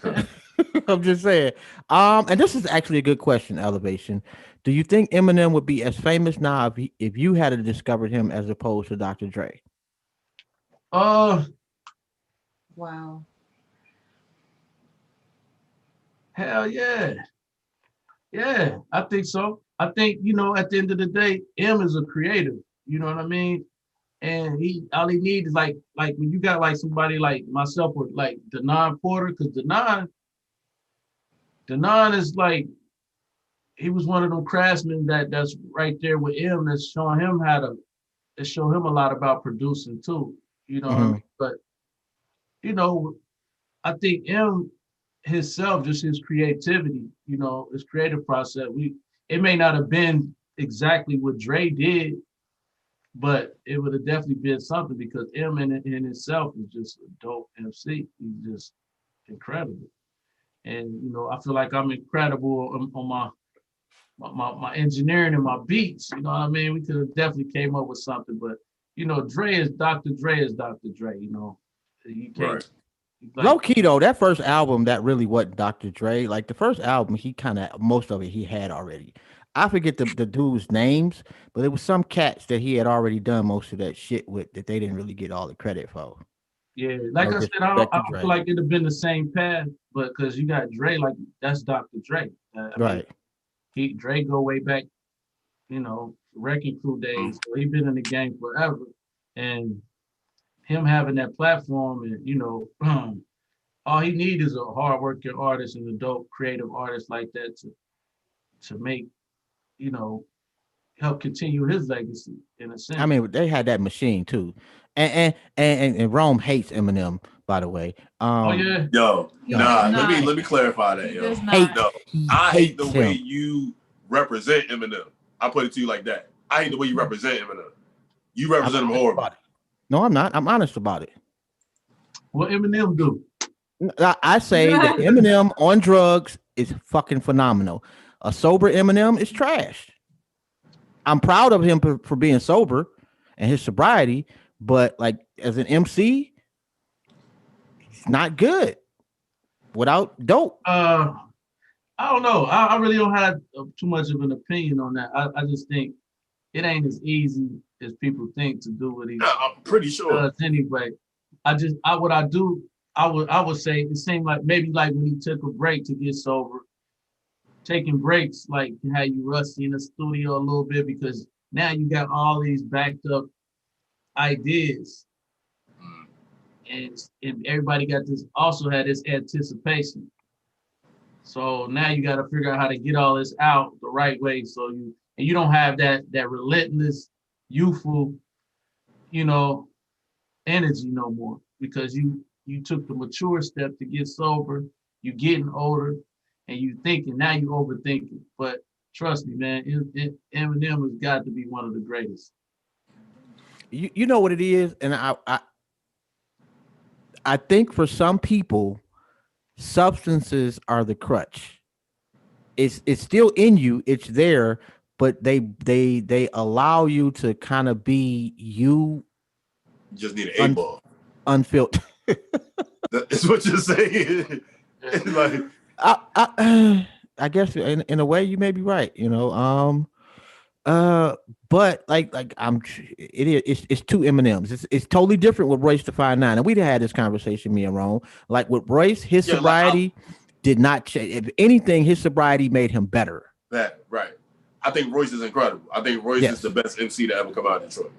I'm just saying. And this is actually a good question, Elevation. Do you think Eminem would be as famous now if you had discovered him as opposed to Dr. Dre? Uh, Wow. hell yeah, yeah, I think so. I think at the end of the day, M is a creative. You know what I mean? And all he needs is like when you got like somebody like myself or like Denon Porter, because Denon is like he was one of them craftsmen that's right there with him that's showing him that show him a lot about producing too. You know what I Mm-hmm. mean? But you know, I think M himself, just his creativity, his creative process, it may not have been exactly what Dre did, but it would have definitely been something because M in itself is just a dope MC. He's just incredible. And I feel like I'm incredible on my engineering and my beats. You know what I mean? We could have definitely came up with something, but Dre is Dr. Dre is Dr. Dre. You can't. Right. Like, Low key though, that first album that really wasn't Dr. Dre. Like the first album, he kind of most of it he had already. I forget the dude's names, but it was some cats that he had already done most of that shit with that they didn't really get all the credit for. yeah, like No I said, I don't, disrespect I to don't feel Dre. like it'd have been the same path, but because you got Dre, like that's Dr. Dre. I mean, Right. Dre go way back, Wrecking Crew days. So he been in the game forever, and him having that platform, and all he needs is a hardworking artist and a dope creative artist like that to make, you know, help continue his legacy in a I sense. mean, they had that machine too, and Rome hates Eminem, by the way. Oh yeah, Yo, He Yo, does nah, let not. me clarify that, He yo. does hate not. No, he I hate the hates way him. you represent Eminem. I put it to you like that. I hate the way you represent Eminem. You I'm represent him honest horribly. about it. No, I'm not. I'm honest about it. what Eminem do? I say that Eminem on drugs is fucking phenomenal. A sober Eminem is trash. I'm proud of him for being sober and his sobriety, but like as an MC, he's not good without dope. I don't know. I really don't have too much of an opinion on that. I just think it ain't as easy as people think to do what he Yeah, I'm pretty sure. does anyway. What I do, I would say it seemed like maybe like when he took a break to get sober, taking breaks like how you rusty in the studio a little bit because now you got all these backed up ideas and everybody got this also had this anticipation. So now you got to figure out how to get all this out the right way. So you don't have that relentless, youthful, you know, energy no more because you took the mature step to get sober. You getting older, and you thinking now you overthinking. But trust me, man, Eminem has got to be one of the greatest. You know what it is, and I think for some people, substances are the crutch. It's still in you, it's there, but they allow you to kind of be you You just need an A-ball. unfiltered. That's what you're saying. It's like, I guess in a way you may be right, but like it's two M&Ms. It's totally different with Royce the 5'9", and we'd had this conversation, me and Ron. Like with Royce, his yeah, like sobriety did not change. If anything, his sobriety made him better. That right. I think Royce is incredible. I think Royce is the best MC to ever come out of Detroit.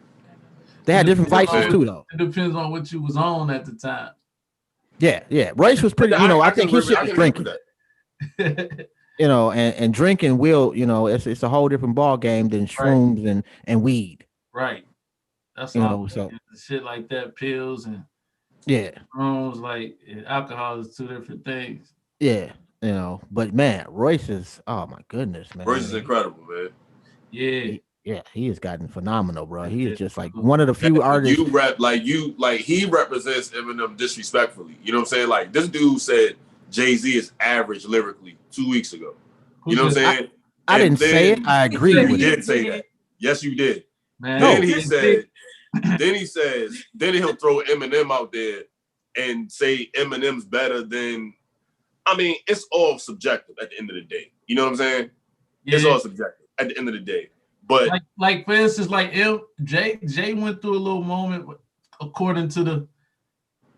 They had different vices too, though. It depends on what you was on at the time. Yeah. Royce was pretty. I think his shit was drinking. You know, and drinking will, it's a whole different ball game than shrooms and weed. Right. That's all. So shit like that, pills and shrooms, like alcohol is two different things. Yeah, but man, Royce is, oh my goodness, man. Royce is incredible, man. Yeah. He has gotten phenomenal, bro. He is just like one of the few artists. He represents Eminem disrespectfully. You know what I'm saying? Like this dude said Jay-Z is average lyrically 2 weeks ago. You know what I'm saying? I didn't say it. I agree with you. You did say that. Yes, you did. Man, then he says, then he'll throw Eminem out there and say Eminem's better than. I mean, it's all subjective at the end of the day. You know what I'm saying? Yeah. It's all subjective at the end of the day. But like for instance, like Jay went through a little moment according to the,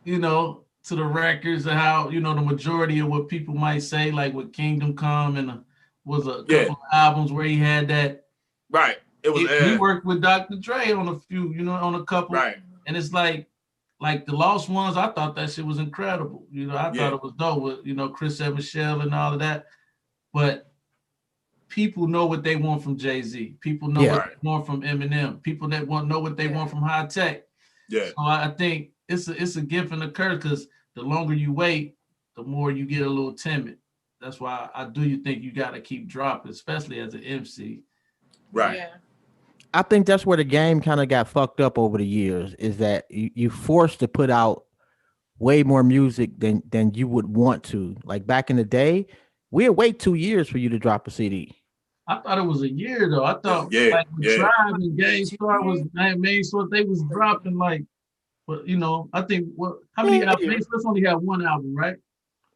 to the records of how, the majority of what people might say, like with Kingdom Come and was a couple of albums where he had that. Right. It was he worked with Dr. Dre on a few, on a couple. Right. And it's like the Lost Ones, I thought that shit was incredible. I thought it was dope with, Chris and Michelle and all of that. But people know what they want from Jay-Z. People know what they want from Eminem. People that know what they want from HI-TEK. Yeah. So I think it's a gift and a curse because the longer you wait, the more you get a little timid. That's why I do think you got to keep dropping, especially as an MC. Right. Yeah. I think that's where the game kind of got fucked up over the years, is that you forced to put out way more music than you would want to. Like back in the day, we'd wait 2 years for you to drop a CD. I thought it was a year though. I thought Tribe and Gang Star was main source. They was dropping but I think how many albums? Main Source only had one album, right?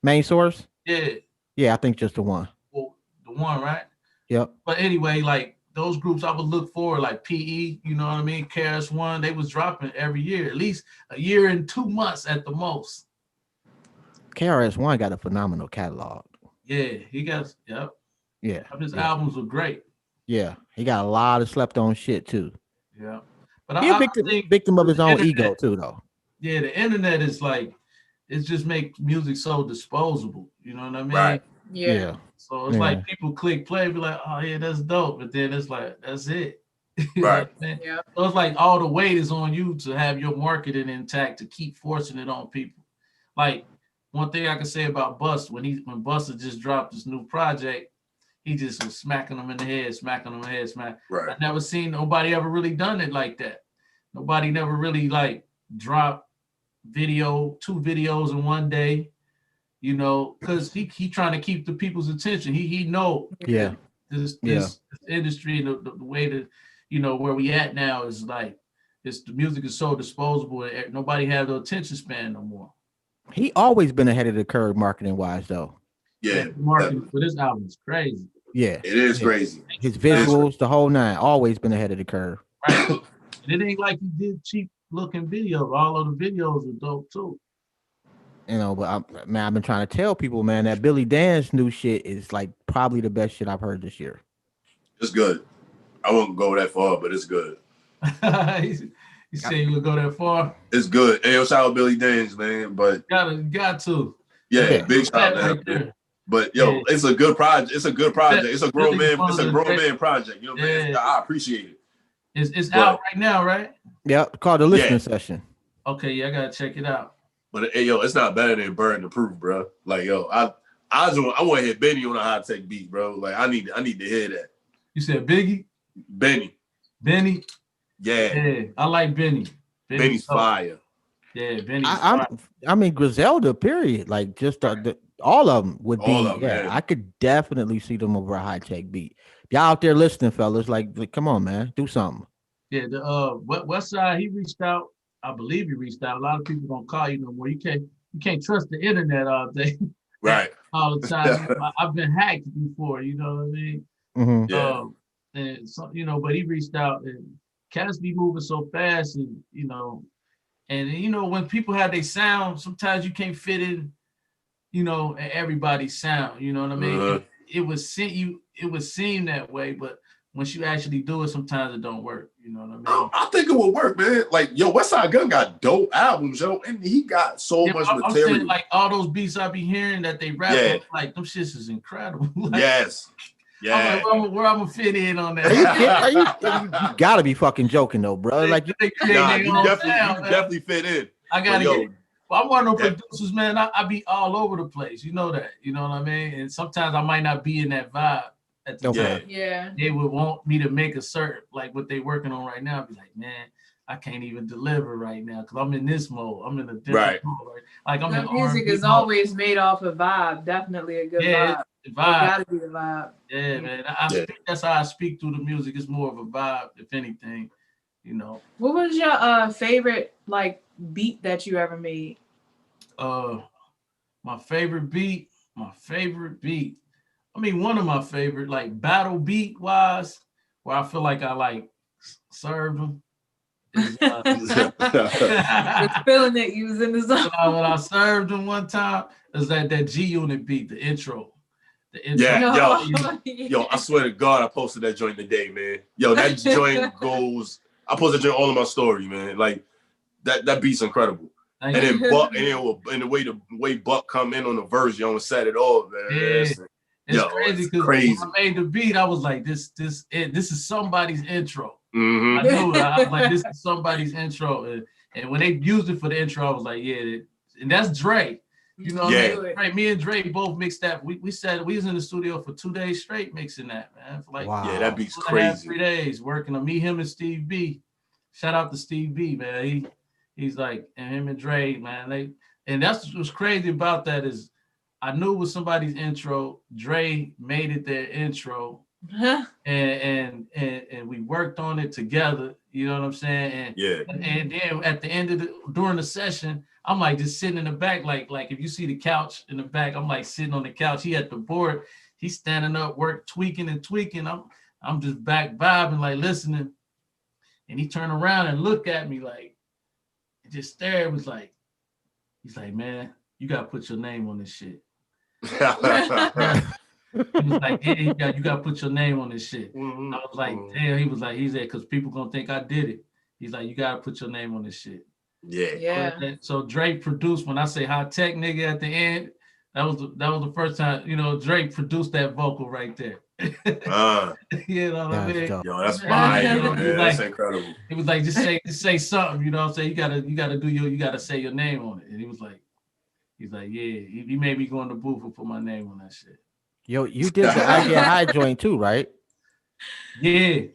Main Source? Yeah, I think just the one. Well, the one, right? Yep. But anyway, those groups I would look for, like PE, you know what I mean? KRS-One, they was dropping every year, at least a year and 2 months at the most. KRS-One got a phenomenal catalog. Yeah, he got, yep. Yeah. His albums were great. Yeah, he got a lot of slept on shit too. Yeah. But he's a victim of his own ego too, though. Yeah, the internet is it just makes music so disposable. You know what I mean? Right. Yeah. So it's like people click play, be like, oh yeah, that's dope. But then it's like, that's it. Right. Yeah. So it's like all the weight is on you to have your marketing intact, to keep forcing it on people. Like one thing I can say about Bust, when Busta just dropped this new project, he just was smacking them in the head, Right. I never seen nobody ever really done it like that. Nobody never really dropped 2 videos in one day, because he trying to keep the people's attention. He know this industry and the way that, where we at now is the music is so disposable and nobody have the attention span no more. He always been ahead of the curve marketing wise though. Yeah. Marketing for this album is crazy. Yeah. It is crazy. His visuals, the whole nine, always been ahead of the curve. Right. And it ain't like he did cheap looking videos. All of the videos are dope too. But I've been trying to tell people, man, that Billy Dan's new shit is probably the best shit I've heard this year. It's good. I won't go that far, but it's good. You say you would go that far? It's good. Hey, shout out Billy Dan's, man. But got to. Yeah, big shout out to him. But it's a good project. It's a good project. It's a grown man. It's a grown man project. You know what I mean? I appreciate it. It's out right now, right? Yep. Called the listening session. Okay, I gotta check it out. But hey, it's not better than Burden to Proof, bro. I want to hear Benny on a HI-TEK beat, bro. I need to hear that. You said Biggie? Benny. Yeah, I like Benny. Benny's fire. Yeah, Benny's fire. I mean, Griselda, period. Just all of them would be. Man. I could definitely see them over a HI-TEK beat. Y'all out there listening, fellas, come on, man, do something. Yeah, the Westside, he reached out. I believe he reached out. A lot of people don't call you no more. You can't trust the internet all day. Right. All the time. I've been hacked before, you know what I mean? Mm-hmm. Yeah. And so, but he reached out, and cats be moving so fast, and when people have their sound, sometimes you can't fit in, you know, everybody's sound. You know what I mean? Uh-huh. It would seem that way, but once you actually do it, sometimes it don't work. You know what I mean? I think it would work, man. Like, yo, Westside Gunn got dope albums, yo, and he got so much I'm material. saying, like, all those beats I be hearing that they rap, Yeah. like, them shits is incredible. Like, Yes. Yeah. I'm like, where I'm gonna fit in on that? You gotta be fucking joking though, bro. Like, They create Nah, their you own definitely, sound, you man. definitely fit in. I gotta But, yo, get. Well, I'm one of those Yeah. producers, man. I be all over the place. You know that. You know what I mean? And sometimes I might not be in that vibe at the Okay. time. Yeah. They would want me to make a certain, like what they working on right now. I'd be like, man, I can't even deliver right now because I'm in this mode. I'm in a different Right. mode. Right? Like I'm in The music R&B is mode. always made off a vibe. Definitely a good Yeah, vibe. it's It the vibe. gotta be the vibe. Yeah, man. Yeah. That's how I speak through the music. It's more of a vibe, if anything. You know. What was your favorite like beat that you ever made? My favorite beat. I mean, one of my favorite, like battle beat wise, where I feel like I like served them. Is, Just feeling it. You was in the zone. when I served them one time, is that G Unit beat, the intro. The intro. Yeah, yo, I swear to God, I posted that joint today, man. Yo, that joint goes. I posted that joint all in my story, man. Like that beat's incredible. And then Buck, and the way Buck come in on the verse, yo, and set it off, man. Yeah. It's crazy because when I made the beat, I was like, this is somebody's intro. Mm-hmm. I knew it. I was like, this is somebody's intro. And when they used it for the intro, I was like, yeah, and that's Dre. You know what I mean? Right, me and Dre both mixed that. We said we was in the studio for 2 days straight mixing that, man. For like, wow. Yeah, that beat's 2.5, crazy. 3 days working on me, him, and Steve B. Shout out to Steve B, man. He's like, and him and Dre, man. And that's what's crazy about that is I knew it was somebody's intro. Dre made it their intro. and we worked on it together, you know what I'm saying? And then at the end of during the session, I'm like just sitting in the back, like if you see the couch in the back, I'm like sitting on the couch. He at the board, he's standing up, tweaking. I'm just back vibing, like listening. And he turned around and looked at me like, and just stared. He's like, man, you gotta put your name on this shit. He was like, yeah, you gotta put your name on this shit. Mm-hmm. I was like, damn. He said, because people gonna think I did it. He's like, you gotta put your name on this shit. Yeah. So Drake produced. When I say HI-TEK nigga at the end, that was the first time, you know, Drake produced that vocal right there. You know what I mean? Yo, that's fire, man. That's incredible. He was like, just say something, you know what I'm saying? You gotta say your name on it. And he's like, yeah, he made me go in the booth and put my name on that shit. Yo, you did the I Get High joint too, right? Yeah.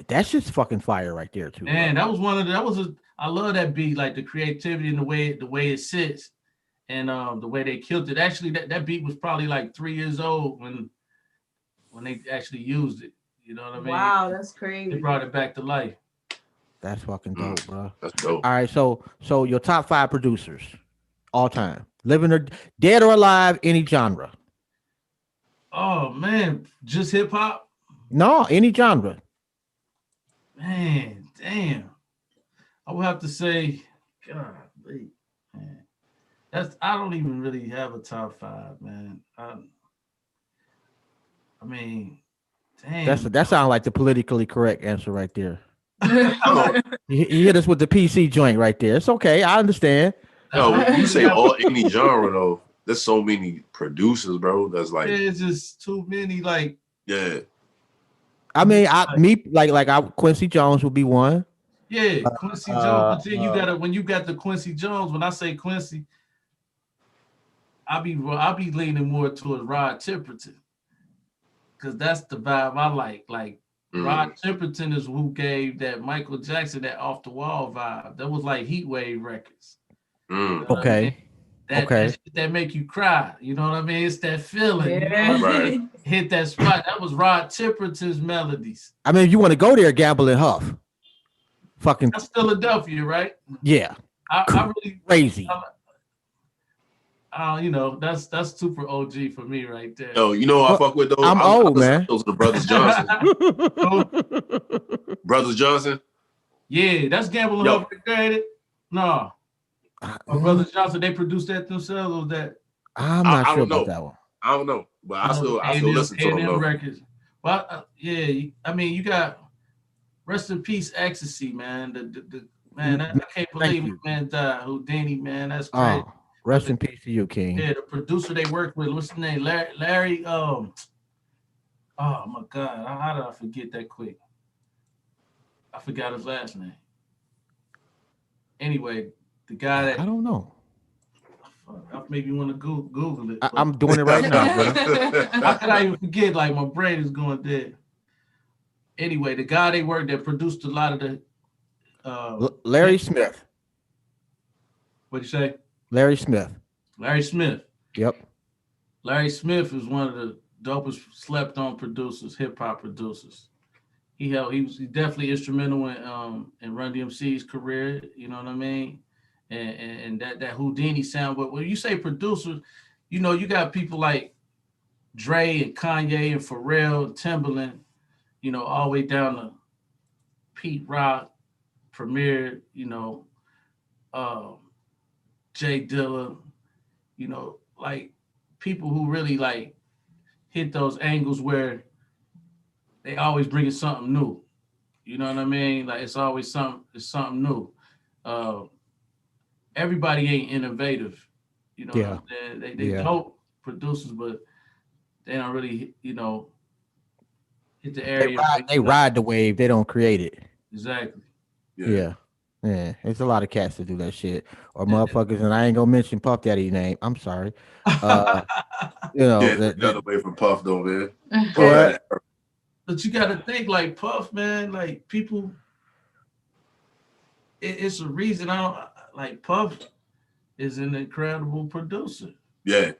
That's just fucking fire right there too. Man, bro. I love that beat, like the creativity and the way it sits, and the way they killed it. Actually, that beat was probably like 3 years old when they actually used it. You know what I mean? Wow, that's crazy. They brought it back to life. That's fucking dope, bro. That's dope. All right, so your top 5 producers all time, living or dead or alive, any genre. Oh man, just hip hop? No, any genre. Man, damn. I would have to say, God, man. I don't even really have a top 5, man. I mean, damn. That sounds like the politically correct answer right there. You hit us with the PC joint right there. It's okay, I understand. No, when you say any genre though, there's so many producers, bro. That's like it's just too many. Like I mean, Quincy Jones would be one. Yeah, Quincy Jones. But when you got the Quincy Jones. When I say Quincy, I'll be leaning more towards Rod Temperton, because that's the vibe I like. Like Rod Temperton is who gave that Michael Jackson that off the wall vibe. That was like Heat Wave Records. You know okay. That shit that make you cry. You know what I mean? It's that feeling. Yeah. You know? Right. Hit that spot. That was Rod Temperton's melodies. I mean, if you want to go there, Gamble and Huff. Fucking. That's Philadelphia, right? Yeah. I really crazy. You know, that's super OG for me right there. Yo, you know I fuck with those. I'm old, man. Those are the Brothers Johnson. Brothers Johnson. Yeah, that's Gamble and Huff created. No. My brother Johnson, they produced that themselves, or that I'm not I sure don't about know. that one. I don't know, but I still listen to them A&M though. records. Well, yeah, I mean, you got rest in peace, Ecstasy, man. The man, I can't Thank believe my you. man died. Houdini, man, that's crazy. Oh, But rest in peace to you, King. yeah, the producer they worked with, what's his name? Larry. Oh my God, how did I forget that quick? I forgot his last name. Anyway, the guy I that don't know. fuck, maybe you want to Google it, but I'm doing it right now, bro. how could I even forget? Like my brain is going dead. Anyway, the guy they worked that produced a lot of the Larry Smith. what you say? Larry Smith. Larry Smith. Yep. Larry Smith is one of the dopest slept on producers, hip hop producers. He was definitely instrumental in Run DMC's career, you know what I mean? And that Houdini sound. But when you say producers, you know, you got people like Dre and Kanye and Pharrell and Timbaland, you know, all the way down to Pete Rock, Premier, you know, um, Jay Dilla, you know, like people who really like hit those angles where they always bringing something new. You know what I mean? Like it's something new. Uh, everybody ain't innovative. You know what Yeah. I'm saying? They Yeah. dope producers, but they don't really, you know, hit the They area ride where they you like ride the wave, they don't create it. exactly. Yeah. Yeah. Yeah. It's a lot of cats that do that shit. Or Yeah. motherfuckers, and I ain't gonna mention Puff Daddy's name. I'm sorry. Uh, you know, Yeah, that, the other that way from Puff though, man. Puff had what? it. But you got to think like Puff, man. Like people, it's a reason I don't like Puff is an incredible producer. Yeah.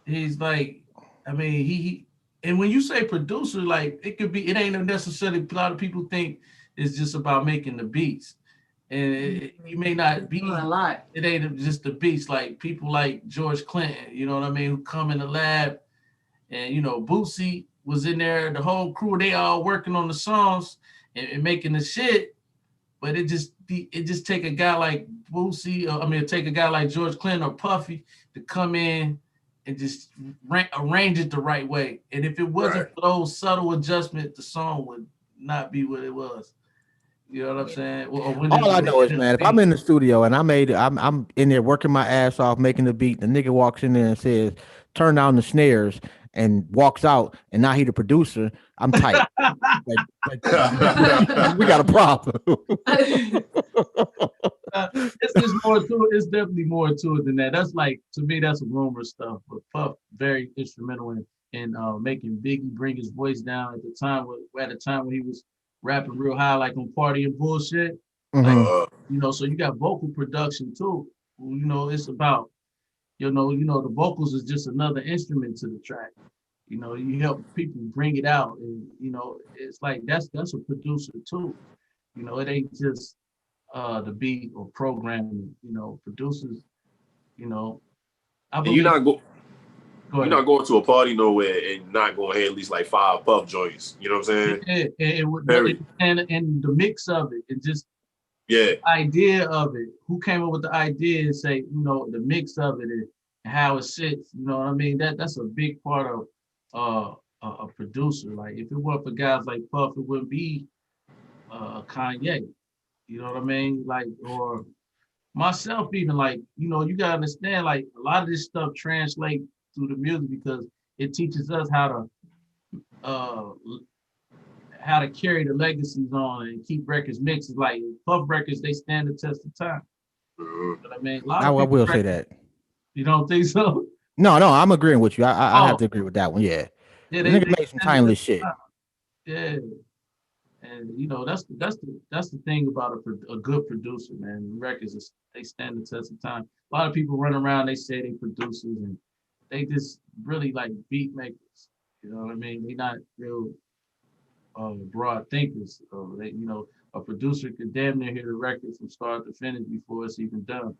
He's like, I mean, and when you say producer, like it could be, it ain't necessarily. A lot of people think it's just about making the beats, and you may not be. A lot. It ain't just the beats. Like people like George Clinton, you know what I mean, who come in the lab, and you know, Bootsy was in there, the whole crew, they all working on the songs and making the shit. But it just take a guy like Boosie, I mean, take a guy like George Clinton or Puffy to come in and just arrange it the right way. And if it wasn't Right. for those subtle adjustments, the song would not be what it was. You know what I'm saying? Or when All I it know is, should man, if I'm be. in the studio and I'm in there working my ass off making the beat, the nigga walks in there and says, "Turn down the snares," and walks out, and now he the producer. I'm tight. Like, we got a problem. It's just more to it. It's definitely more to it than that. That's like to me, that's rumor stuff. But Puff very instrumental in making Biggie bring his voice down at the time when he was rapping real high, like on Party and Bullshit. Like Mhm. uh, you know, so you got vocal production too. You know, it's about the vocals is just another instrument to the track. You know, you help people bring it out, and you know, it's like that's a producer too. You know, it ain't just the beat or programming. You know, producers. You know, I and you're believe. not go Go you're ahead. not going to a party nowhere and not going to have at least like 5 Puff joints. You know what I'm saying? Yeah, Very. and the mix of it, and just Yeah. idea of it. Who came up with the idea and say, you know, the mix of it and how it sits. You know what I mean? That's a big part of a producer. Like if it weren't for guys like Puff, it wouldn't be Kanye. You know what I mean? Like or myself even like you gotta understand like a lot of this stuff translates through the music because it teaches us uh how to carry the legacies on and keep records mixed. Like Puff records, they stand the test of time. Mhm. But I mean, a lot I of people will say records, that. you don't think so? No, I'm agreeing with you. I have Oh, to agree with that one. Yeah, yeah, the they nigga made some stand the test timeless of shit. time. Yeah, and that's the thing about a good producer, man. Records they stand the test of time. A lot of people run around, they say they producers, and they just really like beat makers. You know what I mean? They not real broad thinkers. A producer could damn near hear the record from start to finish before it's even done.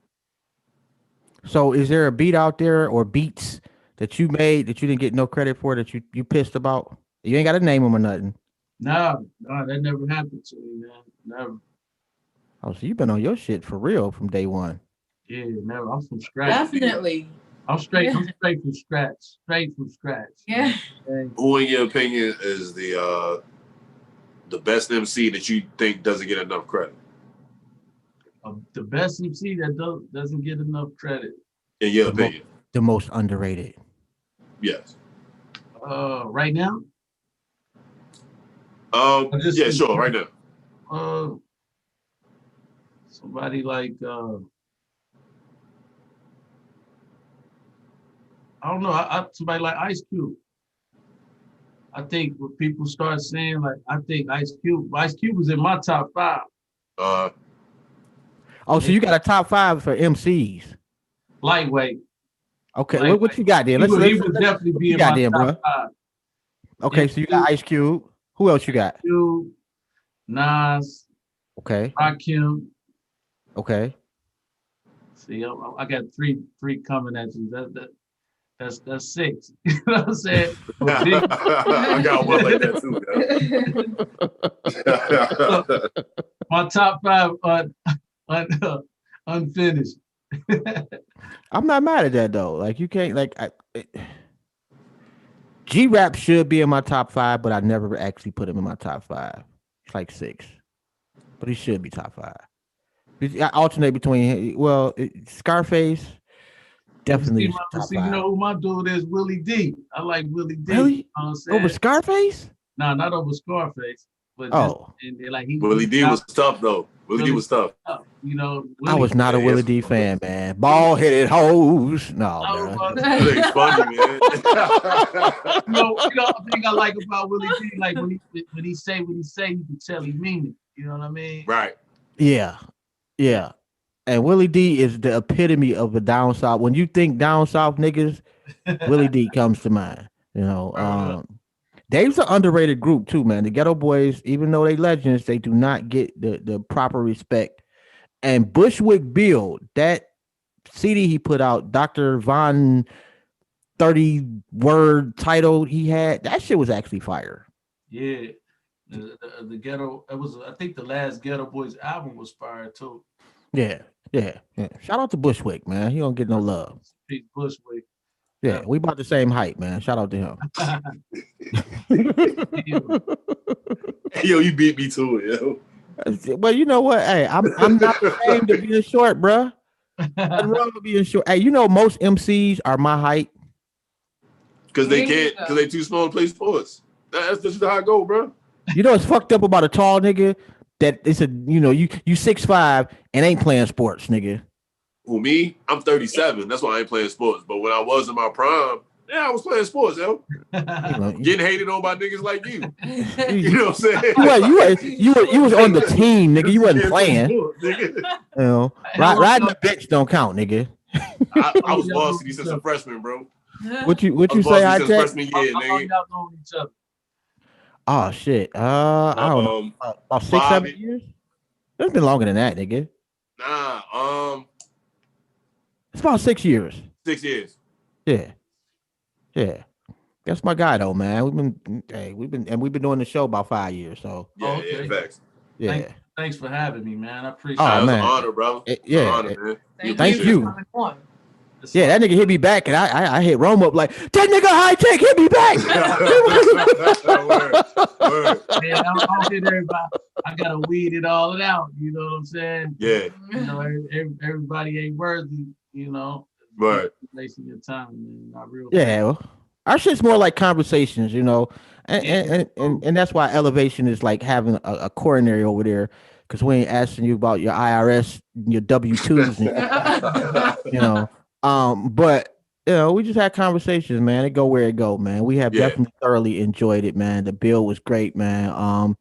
So, is there a beat out there or beats that you made that you didn't get no credit for that you pissed about? You ain't got to name them or nothing. No, that never happened to me, man. Never. Oh, so you've been on your shit for real from day one. Yeah, never. I'm from scratch. Definitely. I'm straight. Yeah. I'm straight from scratch. Straight from scratch. Yeah. Okay? Who, in your opinion, is the best MC that you think doesn't get enough credit? The best MC that doesn't get enough credit. In your The, mo- opinion? the most underrated. Yes. Right now. Yeah, sure. Right now. Somebody like I don't know. Somebody like Ice Cube. I think when people start saying like, I think Ice Cube was in my top 5. Oh, so you got a top 5 for MCs? Lightweight. Okay, Lightweight. what you got there? He would definitely be in my top 5. Okay, so you got Ice Cube. Who else you got? Cube, Nas. Okay. Rakim. Okay. See, I got three coming at you. That's 6. You know what I'm saying? I got one like that too. My top 5 unfinished. I'm not mad at that though. Like you can't G-Rap should be in my top 5, but I never actually put him in my top 5. It's like 6, but he should be top 5. I alternate between Scarface. Definitely top 5. You know who my dude is? Willie D. I like Willie D. Really? You know what I'm saying? Over Scarface? No, not over Scarface. But Willie D was tough though. Willie D was tough. You know, I was not a Willie D fan, man. Bald headed hoes. No, that thing's funny, man. The thing I like about Willie D, like when he say what he say, you can tell he mean it. You know what I mean? Right. Yeah. And Willie D is the epitome of a down south. When you think down south niggas, Willie D comes to mind. You know, Dave's an underrated group too, man. The Ghetto Boys, even though they legends, they do not get the proper respect. And Bushwick Bill, that CD he put out, Dr. Von 30-word title he had, that shit was actually fire. Yeah. The Ghetto, I think the last Ghetto Boys album was fire too. Yeah. Shout out to Bushwick, man. He don't get no love. Pete Bushwick. Yeah, we about the same height, man. Shout out to him. Yo, you beat me to it, yo. Well, you know what? Hey, I'm not ashamed of being short, bro. Nothing wrong with being short. Hey, you know most MCs are my height. Because they can't, because they too small to play sports. That's just how I go, bro. You know what's fucked up about a tall nigga? That it's you 6'5" and ain't playing sports, nigga. Who, me? I'm 37. That's why I ain't playing sports. But when I was in my prime, yeah, I was playing sports, yo. Getting hated on by niggas like you. You know what I'm saying? You was on the team, nigga. You wasn't playing. You know, riding the bench don't count, nigga. I was varsity since a freshman, bro. What you say, HI-TEK? Freshman year, nigga. Oh shit. I don't know. About 6-7 years? It's been longer than that, nigga. Nah, it's about 6 years. 6 years. Yeah. That's my guy though, man. We've been doing the show about 5 years, so yeah, facts. Yeah. Thanks for having me, man. I appreciate it. It was an honor, bro. Thank you. Yeah, that nigga hit me back, and I hit Rome up like, that nigga HI-TEK hit me back. Word. Man, I don't hit everybody. I gotta weed it all out. You know what I'm saying? Yeah. You know, everybody ain't worthy. You know, right? Wasting your time, man. Not real. Yeah, well, our shit's more like conversations, you know, and that's why elevation is like having a coronary over there, because we ain't asking you about your IRS, your W-2s, you know. But you know, we just had conversations, man. It go where it go, man. We have definitely thoroughly enjoyed it, man. The bill was great, man.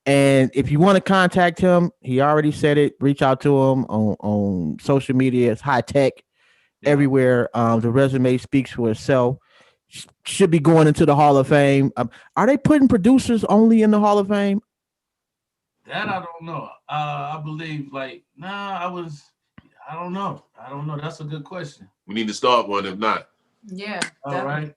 And if you want to contact him, he already said it. Reach out to him on social media. It's HI-TEK everywhere. The resume speaks for itself. Should be going into the Hall of Fame. Are they putting producers only in the Hall of Fame? That I don't know. I believe I don't know. That's a good question. We need to start one, if not. Yeah. All right.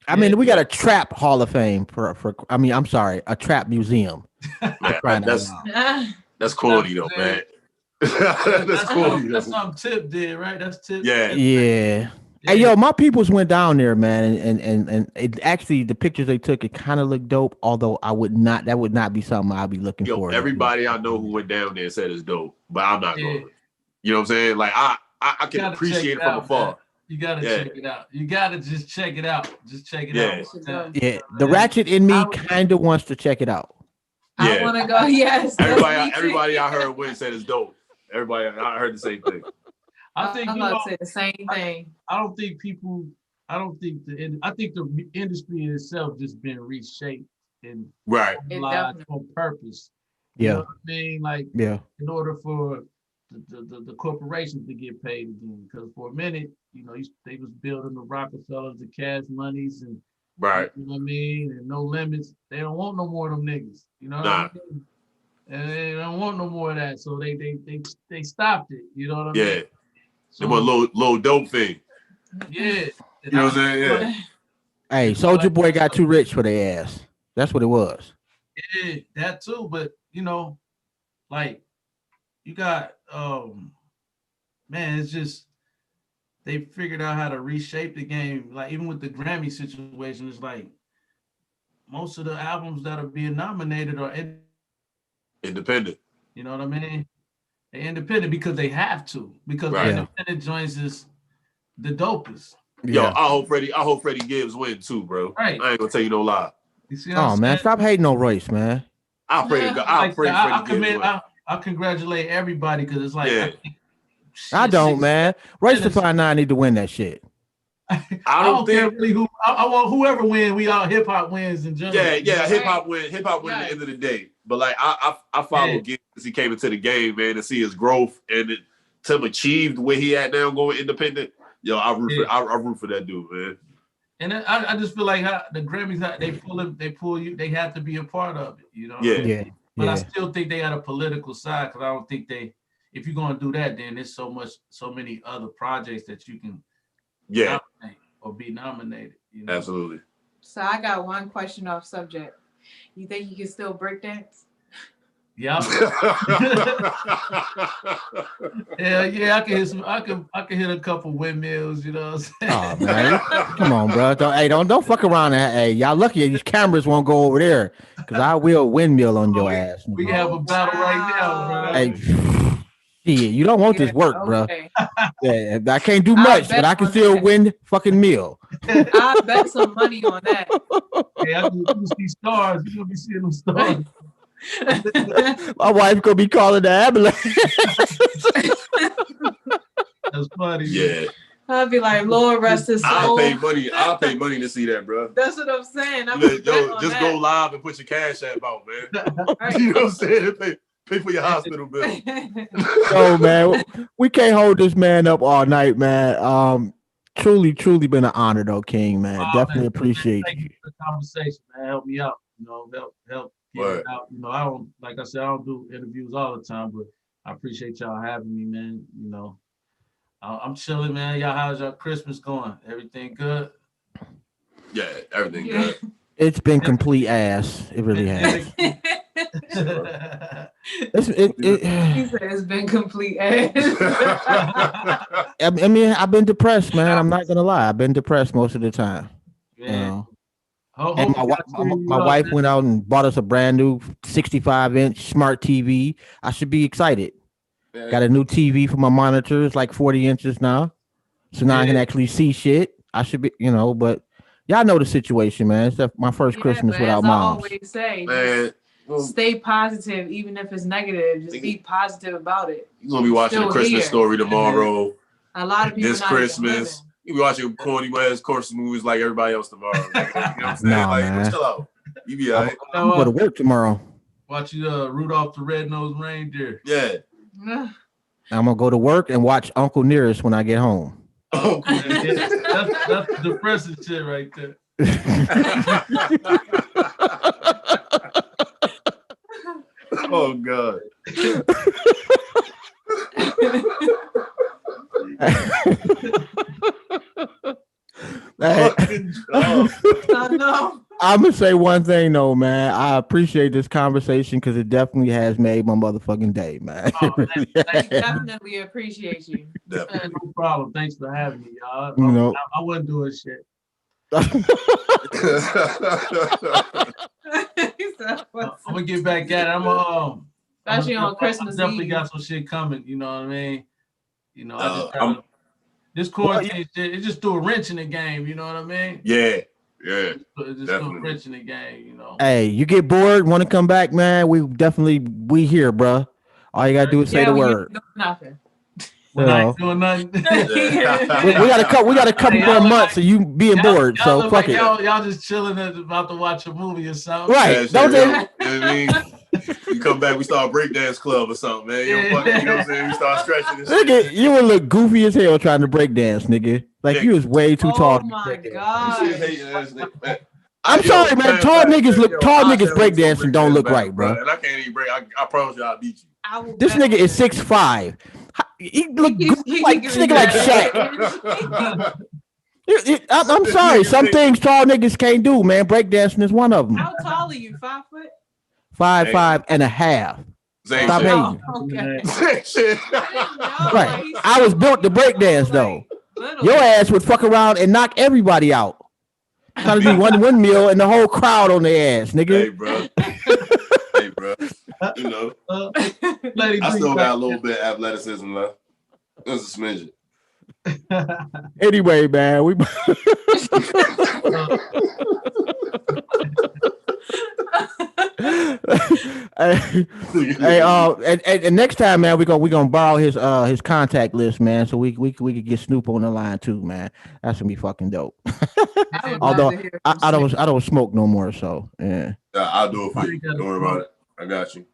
I mean, we got a trap Hall of Fame a trap museum. That's corny though, man. That's cool. That's something Tip did, right? That's Tip. Yeah. Yeah. Hey, yo, my peoples went down there, man, and it actually the pictures they took, it kind of looked dope. Although that would not be something I'd be looking Yo, for. everybody I know who went down there said it's dope, but I'm not going. You know what I'm saying? Like I can appreciate it from afar. Man. You gotta check it out. You gotta just check it out. Just check it out. Yeah, the ratchet in me kind of wants to check it out. I want to go. Yes. Everybody I heard went said it's dope. Everybody I heard the same thing. I think I'm about to say the same thing. I think the industry in itself just been reshaped and right for purpose. Yeah. You know what I mean? Like in order for the corporations to get paid again. Because for a minute, you know, they was building the Rockefellers, the Cash Moneys, and you know what I mean, and No Limits. They don't want no more of them niggas. You know what I mean? And they don't want no more of that. So they stopped it. You know what I mean? Yeah. So, they want little dope thing. Yeah. You know what I'm saying? Yeah. Hey, Soulja Boy got too rich for their ass. That's what it was. Yeah, that too. But you know, like you got man, it's just they figured out how to reshape the game. Like even with the Grammy situation, it's like most of the albums that are being nominated are independent. You know what I mean? They're independent because they have to, because the independent joints is the dopest. Yo, I hope Freddie Gibbs win too, bro. Right. I ain't gonna tell you no lie. You see man, stop hating on Royce, man. I pray Freddie Gibbs win. I congratulate everybody because it's like I don't, man. Royce the 5'9" need to win that shit. I don't think really who I want whoever win. We all hip hop wins in general. Yeah, hip hop win. Hip hop win at the end of the day. But like I follow Gibbs as he came into the game, man, to see his growth and to achieve where he at now, going independent. Yo, I root for that dude, man. And I just feel like how the Grammys they pull you. They have to be a part of it. You know. But I still think they got a political side because I don't think if you're gonna do that, then there's so many other projects that you can nominate or be nominated. You know? Absolutely. So I got one question off subject. You think you can still breakdance? Yeah. Yeah, I can hit a couple windmills, you know what I'm saying? Oh man. Come on, bro. Don't fuck around. Hey, y'all lucky these cameras won't go over there. Cause I will windmill on your ass. We can have a battle right now, bro. Hey, you don't want this work, bro. Yeah, I can't do much, but I can still win fucking meal. I bet some money on that. Hey, I can see stars. You're gonna be seeing them stars. My wife gonna be calling the ambulance. That's funny. Yeah. I'll be like, Lord rest his soul. I'll pay money to see that, bro. That's what I'm saying. Just go live and put your cash app out, man. Right. You know what I'm saying? Pay for your hospital bill. So man, we can't hold this man up all night, man. Truly been an honor though, King, man. Definitely appreciate you. The conversation, man. Help me out. You know, help get it out. You know, I don't do interviews all the time, but I appreciate y'all having me, man. You know, I'm chilling, man. Y'all, how's your Christmas going? Everything good? Yeah, everything good. It's been complete ass. It really has. He said it's been complete ass. I mean, I've been depressed, man. I'm not gonna lie. I've been depressed most of the time. You know? And my wife went out and bought us a brand new 65-inch smart TV. I should be excited. Got a new TV for my monitor. It's like 40 inches now. So now I can actually see shit. I should be, but y'all know the situation, man. It's my first Christmas without mom. I always say, stay positive, even if it's negative. Just be positive about it. You're gonna be watching a Christmas Story tomorrow. A lot of people this Christmas. You be watching corny ass Christmas movies like everybody else tomorrow. You know what I'm saying? Man. Chill out. You be all right. I'm going to work tomorrow. Watch Rudolph the Red-Nosed Reindeer. Yeah. I'm gonna go to work and watch Uncle Nearest when I get home. Oh, that's depressing shit right there. Oh God. I know. I'm gonna say one thing though, man. I appreciate this conversation because it definitely has made my motherfucking day, man. Oh, It really has. Definitely appreciate you. Definitely. no problem. Thanks for having me, y'all. You know. I wasn't doing shit. I'm gonna get back at it. Especially on Christmas definitely Eve. got some shit coming. You know what I mean? You know, I just I'm- gotta, this quarantine shit. It just threw a wrench in the game. You know what I mean? yeah. It just threw a Definitely. wrench in the game. You know. Hey, you get bored, want to come back, man? We here, bro. All you gotta do is say the word. Nothing. When I ain't doing nothing. We got a couple more months of you being bored. So fuck it. Y'all just chilling and about to watch a movie or something. Right? Yeah, Don't shit, they? you know what I mean? You come back, we start breakdance club or something, man. You know what I'm saying? We start stretching and shit. Nigga, you would look goofy as hell trying to break dance, nigga. Like Yeah. you was way too tall. Oh my You god. shit hating ass nigga, man. I'm sorry, man. Tall niggas break breakdancing dancing don't look right, bro. And I can't even break. I promise you, I'll beat you. This nigga is 6'5". He look like this nigga like Shaq. I'm sorry. Some things tall niggas can't do, man. Breakdancing is one of them. How tall are you? 5 foot? 5'5.5". Same Stop shit. hating. Oh, okay. Same shit. Right. I was built to break dance though. Your ass would fuck around and knock everybody out. Trying to do one windmill and the whole crowd on their ass, Hey, nigga. bro. Hey, bro. You know, I still got a little bit of athleticism left. That's a smidgen. Anyway, man, we. And next time, man, we gonna borrow his contact list, man, so we could get Snoop on the line too, man. That's gonna be fucking dope. Although I don't smoke no more, so yeah. I'll do it for you. Don't worry about it. I got you.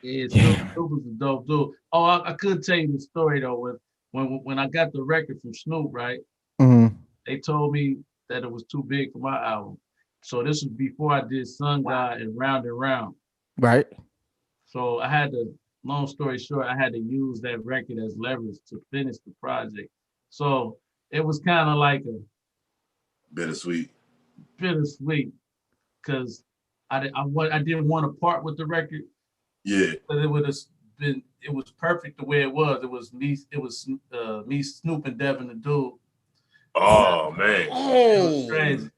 Yeah, Snoop was a dope dude. Oh, I could tell you the story though. When I got the record from Snoop, right? Mm-hmm. They told me that it was too big for my album. So this was before I did Sun God and Round. Right. So I had to, long story short, I had to use that record as leverage to finish the project. So it was kind of like a Bittersweet. because I didn't want to part with the record. Yeah. But it was perfect the way it was. It was me, Snoop, and Devin the Dude. Oh man. It was crazy.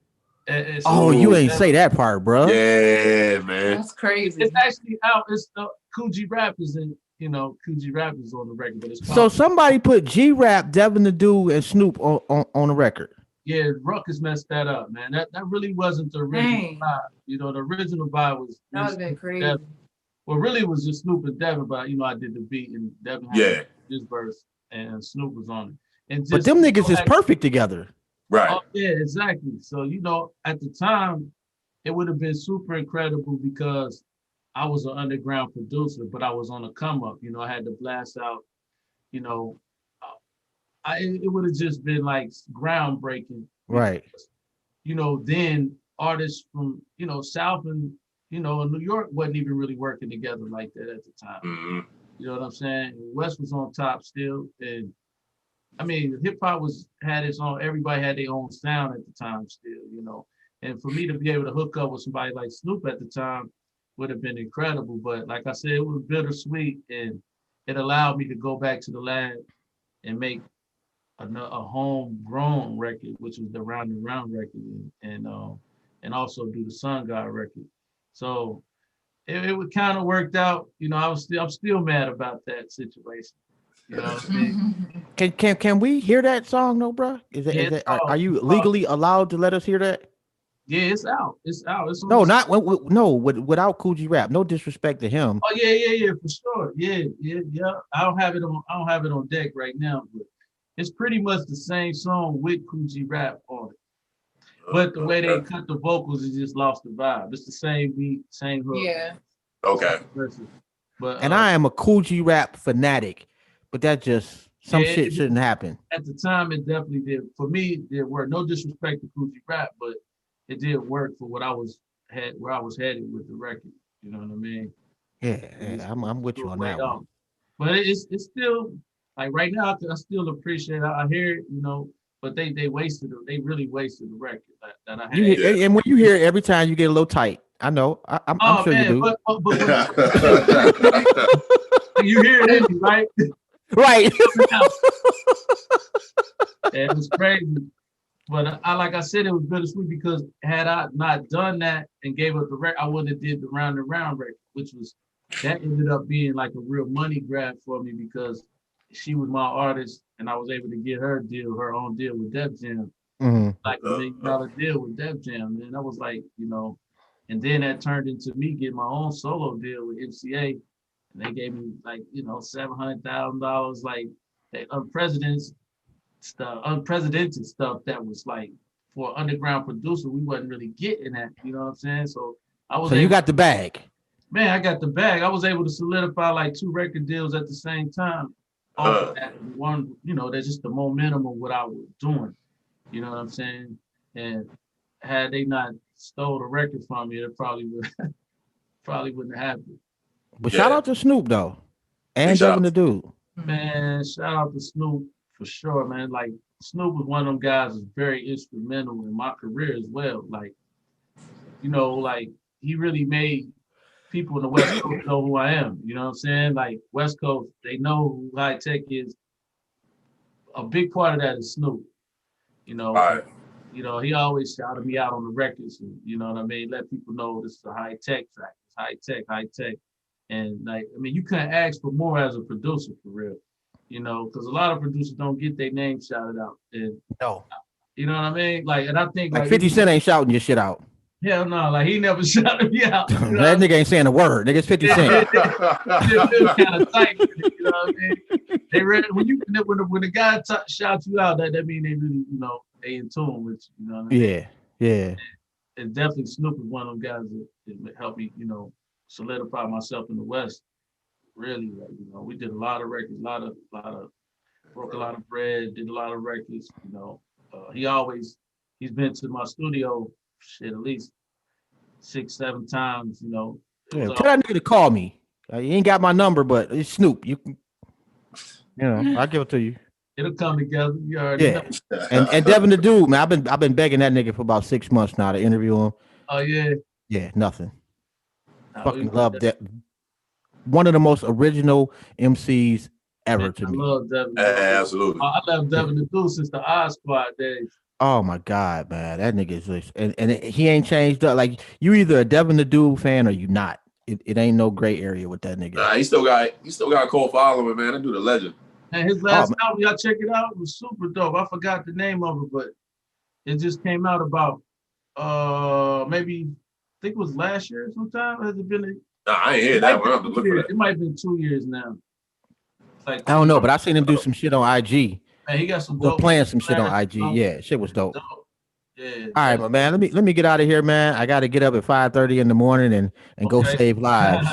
You ain't say that part, bro. Yeah, man. That's crazy. It's actually out. It's the Coogee Rap is in. Coogee Rap is on the record, but it's So somebody put G-Rap, Devin the Dude, and Snoop on the record. Yeah, Ruckus messed that up, man. That really wasn't the original vibe. The original vibe was That would have been crazy. Devin. Well, really, it was just Snoop and Devin, but I did the beat and Devin had his verse and Snoop was on it. And but them niggas is perfect together. Right. Oh, yeah, exactly. So, at the time, it would have been super incredible because I was an underground producer, but I was on a come up. I had to blast out, it would have just been like groundbreaking. Right. Then artists from, South and, New York wasn't even really working together like that at the time. Mm-hmm. You know what I'm saying? West was on top still. And I mean, hip hop had its own, everybody had their own sound at the time still, And for me to be able to hook up with somebody like Snoop at the time would have been incredible. But like I said, it was bittersweet and it allowed me to go back to the lab and make a homegrown record, which was the Round and Round record, and also do the Sun God record. So it would kind of worked out. I'm still mad about that situation. You know what I mean? Can we hear that song, no, bro? Are you legally allowed to let us hear that? Yeah, it's out. It's out. Without Coogee Rap. No disrespect to him. Oh yeah, for sure. Yeah. I don't have it on deck right now, but it's pretty much the same song with Coogee Rap on it. But the way they cut the vocals, it just lost the vibe. It's the same beat, same hook. Yeah. Okay. But And I am a Coogee Rap fanatic, but that just shit shouldn't happen. At the time, it definitely did. For me, there were no disrespect to Coogee Rap, but it did work for where I was headed with the record. You know what I mean? Yeah, I'm with you on that one. But it's still like right now, I still appreciate it. I hear it, but they wasted it. They really wasted the record that I had. And when you hear it every time, you get a little tight. I know. I'm sure you do. But you hear it in me, right? Right. And it was crazy. But like I said, it was bittersweet because had I not done that and gave up the record, I wouldn't have did the Round and Round record, that ended up being like a real money grab for me because she was my artist and I was able to get her own deal with Def Jam, like $1 million deal with Def Jam. And I was like, and then that turned into me getting my own solo deal with MCA, and they gave me like $700,000, like unprecedented stuff that was like for an underground producer we wasn't really getting at. You know what I'm saying? So you got the bag. Man, I got the bag. I was able to solidify like 2 record deals at the same time. Off of that one, that's just the momentum of what I was doing. You know what I'm saying? And had they not stole the record from me, it probably wouldn't have happened. But shout out to Snoop though, and Devin the Dude. Man, shout out to Snoop for sure, man. Like Snoop was one of them guys that's very instrumental in my career as well. Like, like he really made people in the West Coast know who I am. You know what I'm saying? Like West Coast, they know who HI-TEK is. A big part of that is Snoop. Right. He always shouted me out on the records. And, you know what I mean? Let people know this is a HI-TEK track. It's HI-TEK. And you couldn't ask for more as a producer for real. Because a lot of producers don't get their name shouted out. And, no. You know what I mean? Like, and I think like 50 Cent ain't shouting your shit out. Hell no, like he never shouted me out. That nigga ain't saying a word. Nigga's 50 Cent. It kind of tight, you know what I mean? They ready when the guy shouts you out, that mean they really, they in tune with you. You know what I mean? Yeah. And definitely Snoop is one of them guys that helped me, solidify myself in the West. Really, like, we did a lot of records, broke a lot of bread, did a lot of records. He's been to my studio shit at least 6-7 times. Tell that nigga to call me. He ain't got my number, but it's Snoop. I'll give it to you. It'll come together. You already know. And Devin the Dude, man, I've been begging that nigga for about 6 months now to interview him. Oh yeah. Yeah, nothing. Fucking love that. One of the most original MCs ever to me. I love Devin. Absolutely. I love Devin the Dude since the Oz Squad days. Oh my God, man, that nigga is and he ain't changed up. Like you either a Devin the Dude fan or you not. It ain't no gray area with that nigga. Nah, he still got a cold following, man. That dude a legend. And his last album, y'all check it out, it was super dope. I forgot the name of it, but it just came out about maybe I think it was last year sometime. Has it been? I ain't hear that one. I have to look for that. It might have been 2 years now. Like, I don't know, but I seen him do some shit on IG. Man, he got some dope. Playing some shit on IG. Yeah, shit was dope. Yeah. All right, my man. Let me get out of here, man. I got to get up at 5:30 in the morning and go save lives.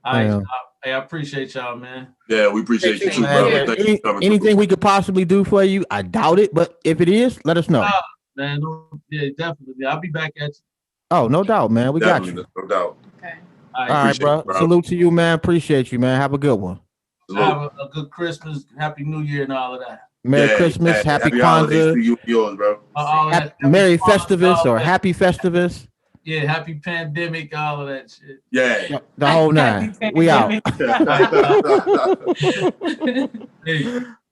All right, hey, I appreciate y'all, man. Yeah, we appreciate you too, brother. Thank you for coming anything through. we could possibly do for you, I doubt it, but if it is, let us know. Man, yeah, definitely. I'll be back at you. Oh, no doubt, man. We got you. No doubt. Okay. All right, bro. Salute to you, man. Appreciate you, man. Have a good one. Have a good Christmas, Happy New Year, and all of that. Merry Christmas, Happy Kwanzaa, to you and yours, bro. Merry Festivus or Happy Festivus. Yeah, Happy Pandemic, all of that shit. Yeah, the whole nine. We out.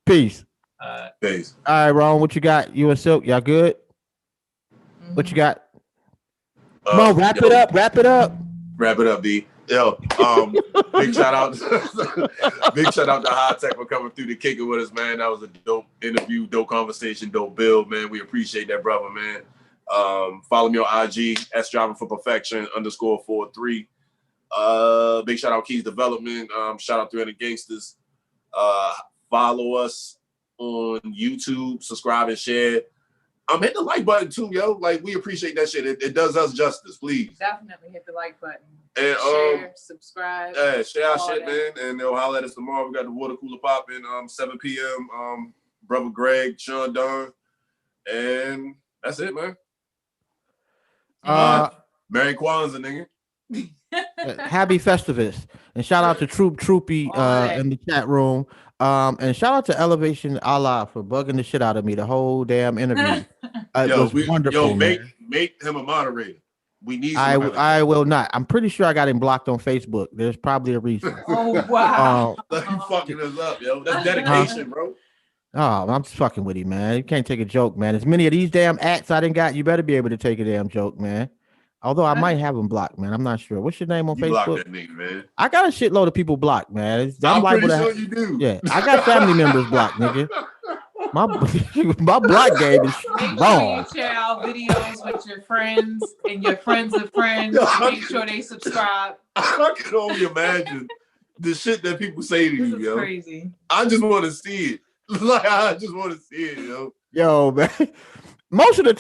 Peace. Peace. All right, Ron, what you got? You and Silk, y'all good? What you got? Come on, wrap it up. Wrap it up, D. Yo, big shout out to HI-TEK for coming through to kick it with us, man. That was a dope interview, dope conversation, dope build, man. We appreciate that, brother, man. Follow me on IG, @strivingforperfection_43. Big shout out Keys Development. Shout out 300 Gangsters. Follow us on YouTube, subscribe and share. Hit the like button too, yo. Like, we appreciate that shit. It does us justice, please. Definitely hit the like button. And share, subscribe. Share our shit, man. And they'll holler at us tomorrow. We got the water cooler popping, 7 p.m. Brother Greg, Sean Dunn. And that's it, man. Merry Kwanzaa, nigga. Happy Festivus. And shout out to Troopy in the chat room. And shout out to Elevation Allah for bugging the shit out of me the whole damn interview. It was wonderful, man. Make him a moderator. We need I will not. I'm pretty sure I got him blocked on Facebook. There's probably a reason. Oh wow. Like you fucking us up, yo. That's dedication, bro. Oh, I'm just fucking with you, man. You can't take a joke, man. As many of these damn acts I didn't got, you better be able to take a damn joke, man. Although I might have them blocked, man. I'm not sure. What's your name on Facebook? Block that nigga, man. I got a shitload of people blocked, man. I'm pretty sure you do. Yeah, I got family members blocked, nigga. My block game is Make wrong. sure you share our videos with your friends and your friends of friends. Make sure they subscribe. I can only imagine the shit that people say to you, yo. Crazy. I just want to see it. Like I just want to see it, yo. Yo, man. Most of the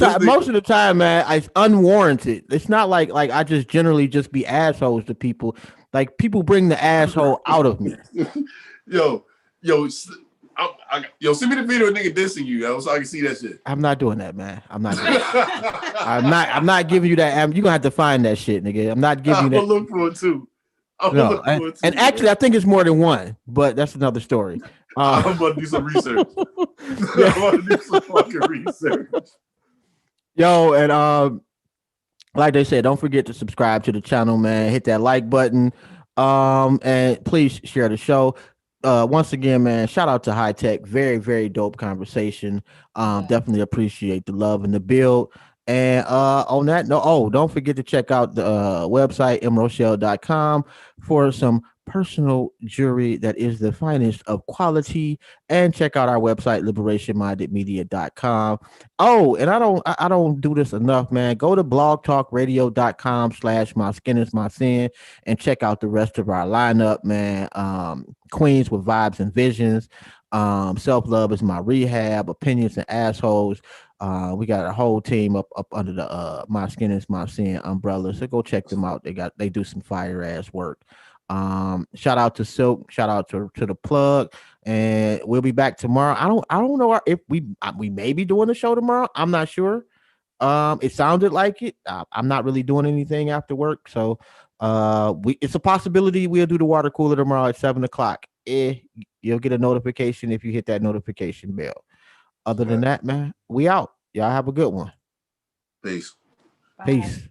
time, man, it's unwarranted. It's not like I just generally just be assholes to people. Like people bring the asshole out of me. Yo, send me the video of nigga dissing you, yo, so I can see that shit. I'm not doing that, man. I'm not doing that. I'm not giving you that. You're gonna have to find that shit, nigga. I'm not giving you that. I'm gonna look for it too. And actually, I think it's more than one, but that's another story. I'm about to do some research. I'm about to do some fucking research. Yo, and like they said, don't forget to subscribe to the channel, man. Hit that like button. And please share the show. Once again, man, shout out to HI-TEK. Very, very dope conversation. Definitely appreciate the love and the build. And on that note, don't forget to check out the website, mrochelle.com, for some personal jewelry that is the finest of quality. And check out our website, liberationmindedmedia.com. Oh, and I don't do this enough, man. Go to blogtalkradio.com/myskinIsMySin and check out the rest of our lineup, man. Queens with Vibes and Visions. Self-love is my rehab. Opinions and assholes. We got a whole team up under the My Skin Is My Sin umbrella. So go check them out. They do some fire ass work. Shout out to Silk. Shout out to the plug. And we'll be back tomorrow. I don't know if we may be doing a show tomorrow. I'm not sure. It sounded like it. I'm not really doing anything after work, so it's a possibility we'll do the water cooler tomorrow at 7:00. You'll get a notification if you hit that notification bell. Other than that, man, we out. Y'all have a good one. Peace. Peace.